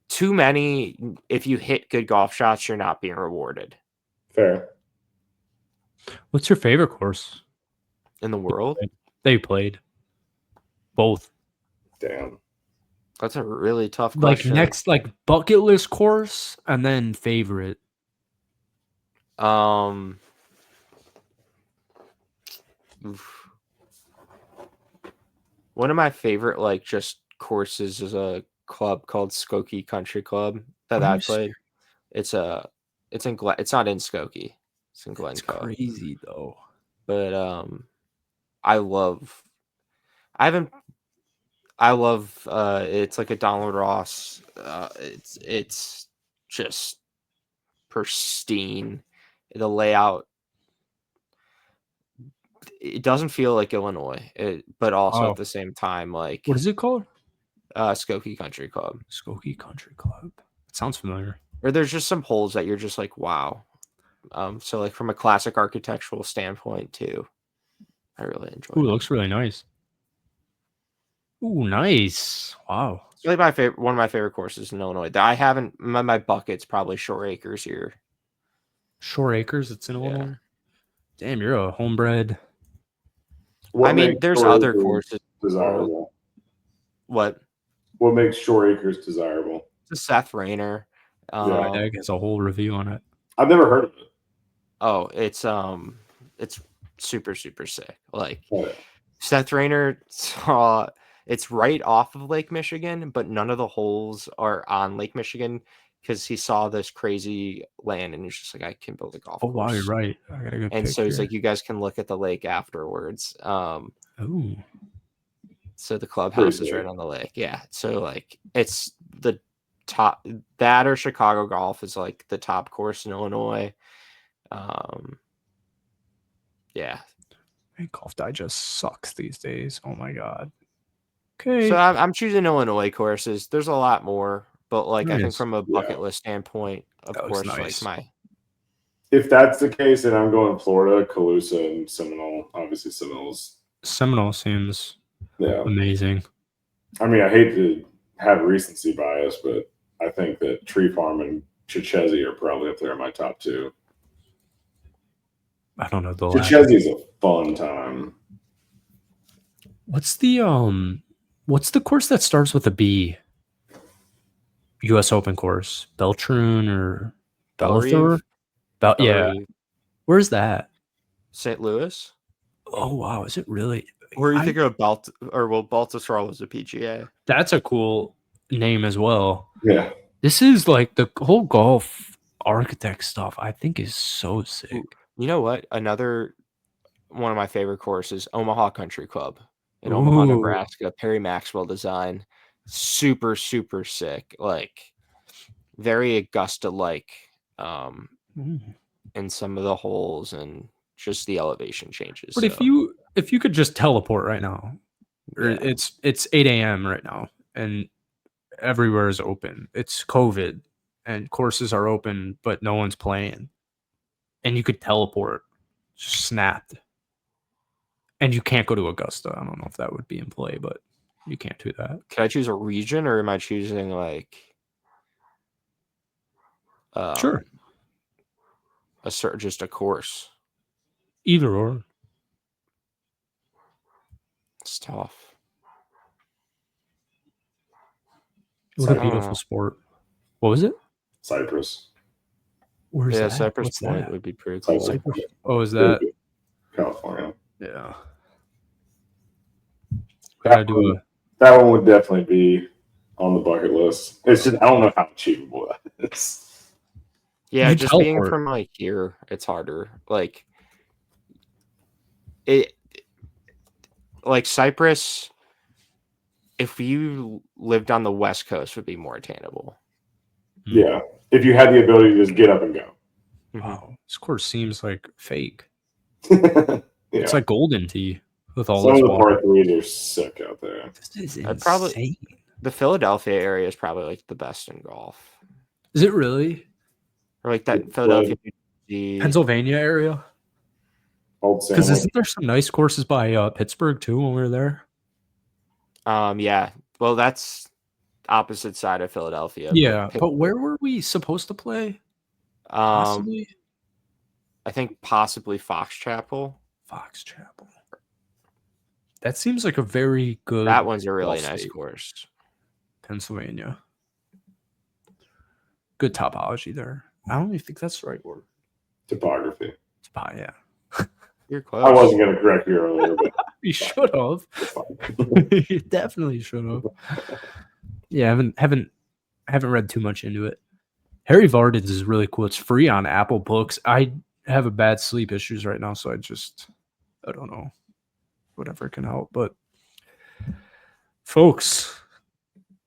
too many. If you hit good golf shots, you're not being rewarded. Fair. What's your favorite course in the world? They played both. Damn. That's a really tough question. Next, bucket list course and then favorite. One of my favorite just courses is a club called Skokie Country Club that I played. It's not in Skokie. It's in Glencoe. It's crazy though. But I love it's like a Donald Ross. It's just pristine. The layout, it doesn't feel like Illinois, but also at the same time, what is it called? Skokie Country Club. Skokie Country Club. It sounds familiar. Or there's just some holes that you're just like, wow. So from a classic architectural standpoint too, I really enjoy. Ooh, it looks really nice. Ooh, nice. Wow. It's really one of my favorite courses in Illinois. I haven't my bucket's probably Shore Acres here. Shore Acres, it's in Illinois. Damn, you're a homebred. There's other courses desirable. What makes Shore Acres desirable? It's a Seth Rayner. Egg has a whole review on it. I've never heard of it. Oh, it's super, super sick. Seth Rayner saw it's right off of Lake Michigan, but none of the holes are on Lake Michigan because he saw this crazy land and he's just like, I can build a golf course. Oh, wow, you're right. I got a good and so he's like, you guys can look at the lake afterwards. Ooh. So the clubhouse is right on the lake. Yeah. So it's the top, that or Chicago Golf is the top course in Illinois. Yeah. Man, Golf Digest sucks these days. Oh my god. Okay. So I'm choosing Illinois courses. There's a lot more, but I think from a bucket list standpoint, of course, nice. If that's the case, then I'm going Florida, Calusa, and Seminole. Obviously, Seminole seems amazing. I mean, I hate to have recency bias, but I think that Tree Farm and Chichezi are probably up there in my top 2. I don't know. Chichezi is a fun time. What's the course that starts with a B? U.S. Open course, Beltran or Belthor? Yeah. Where's that? St. Louis. Oh wow, is it really? Where are you thinking of Baltusrol was a PGA. That's a cool name as well. Yeah. This is the whole golf architect stuff. I think is so sick. You know what? Another one of my favorite courses, Omaha Country Club. in Omaha, Nebraska. Perry Maxwell design. Super, super sick. Like very Augusta-like in some of the holes and just the elevation changes. But if you could just teleport right now, it's 8 a.m. right now, and everywhere is open. It's COVID, and courses are open, but no one's playing. And you could teleport, just snapped. And you can't go to Augusta. I don't know if that would be in play, but you can't do that. Can I choose a region, or am I choosing like sure, just a course? Either or. It's tough. What a beautiful sport. What was it? Cypress. Where's that? Cypress What's Point that? would be pretty cool. Cypress. Oh, is that California? Yeah. That one would definitely be on the bucket list. It's just I don't know how achievable that is. Yeah, just being from like here, it's harder. Like Cypress, if you lived on the West Coast, would be more attainable. Yeah, if you had the ability to just get up and go. Wow, this course seems like fake. Yeah. It's like Golden Tee with all some this of the water. par threes are sick out there. This is insane. The Philadelphia area is probably like the best in golf. Is it really? Or like that Philadelphia, Pennsylvania area? Because isn't there some nice courses by Pittsburgh too when we were there? Yeah. Well, that's opposite side of Philadelphia. Yeah, but where were we supposed to play? Possibly. I think possibly Fox Chapel. That seems like a very good. That one's a really nice course. Pennsylvania. Good topology there. I don't even think that's the right word. Topography. Yeah. You're close. I wasn't going to correct you earlier, but you should have. You definitely should have. Yeah, haven't read too much into it. Harry Vardens is really cool. It's free on Apple Books. I have a bad sleep issues right now, so I don't know. Whatever can help. But folks,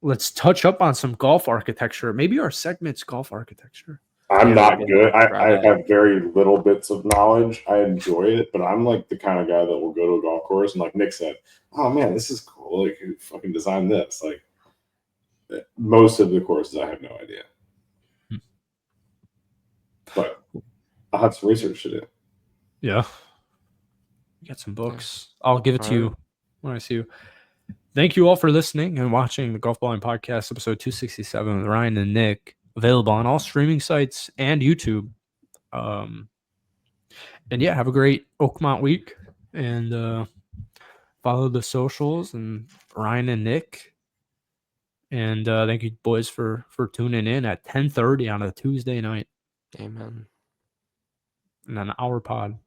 let's touch up on some golf architecture. Maybe our segment's golf architecture. I'm not good. I have very little bits of knowledge. I enjoy it, but I'm like the kind of guy that will go to a golf course and like Nick said, oh man, this is cool. Like who fucking designed this? Like most of the courses I have no idea. But I'll have some research to do. Yeah. You got some books. I'll give it to you when I see you. Thank you all for listening and watching the Golfballing Podcast, episode 267 with Ryan and Nick, available on all streaming sites and YouTube. And yeah, have a great Oakmont week and follow the socials and Ryan and Nick. And thank you, boys, for tuning in at 10:30 on a Tuesday night. Amen. And an hour pod.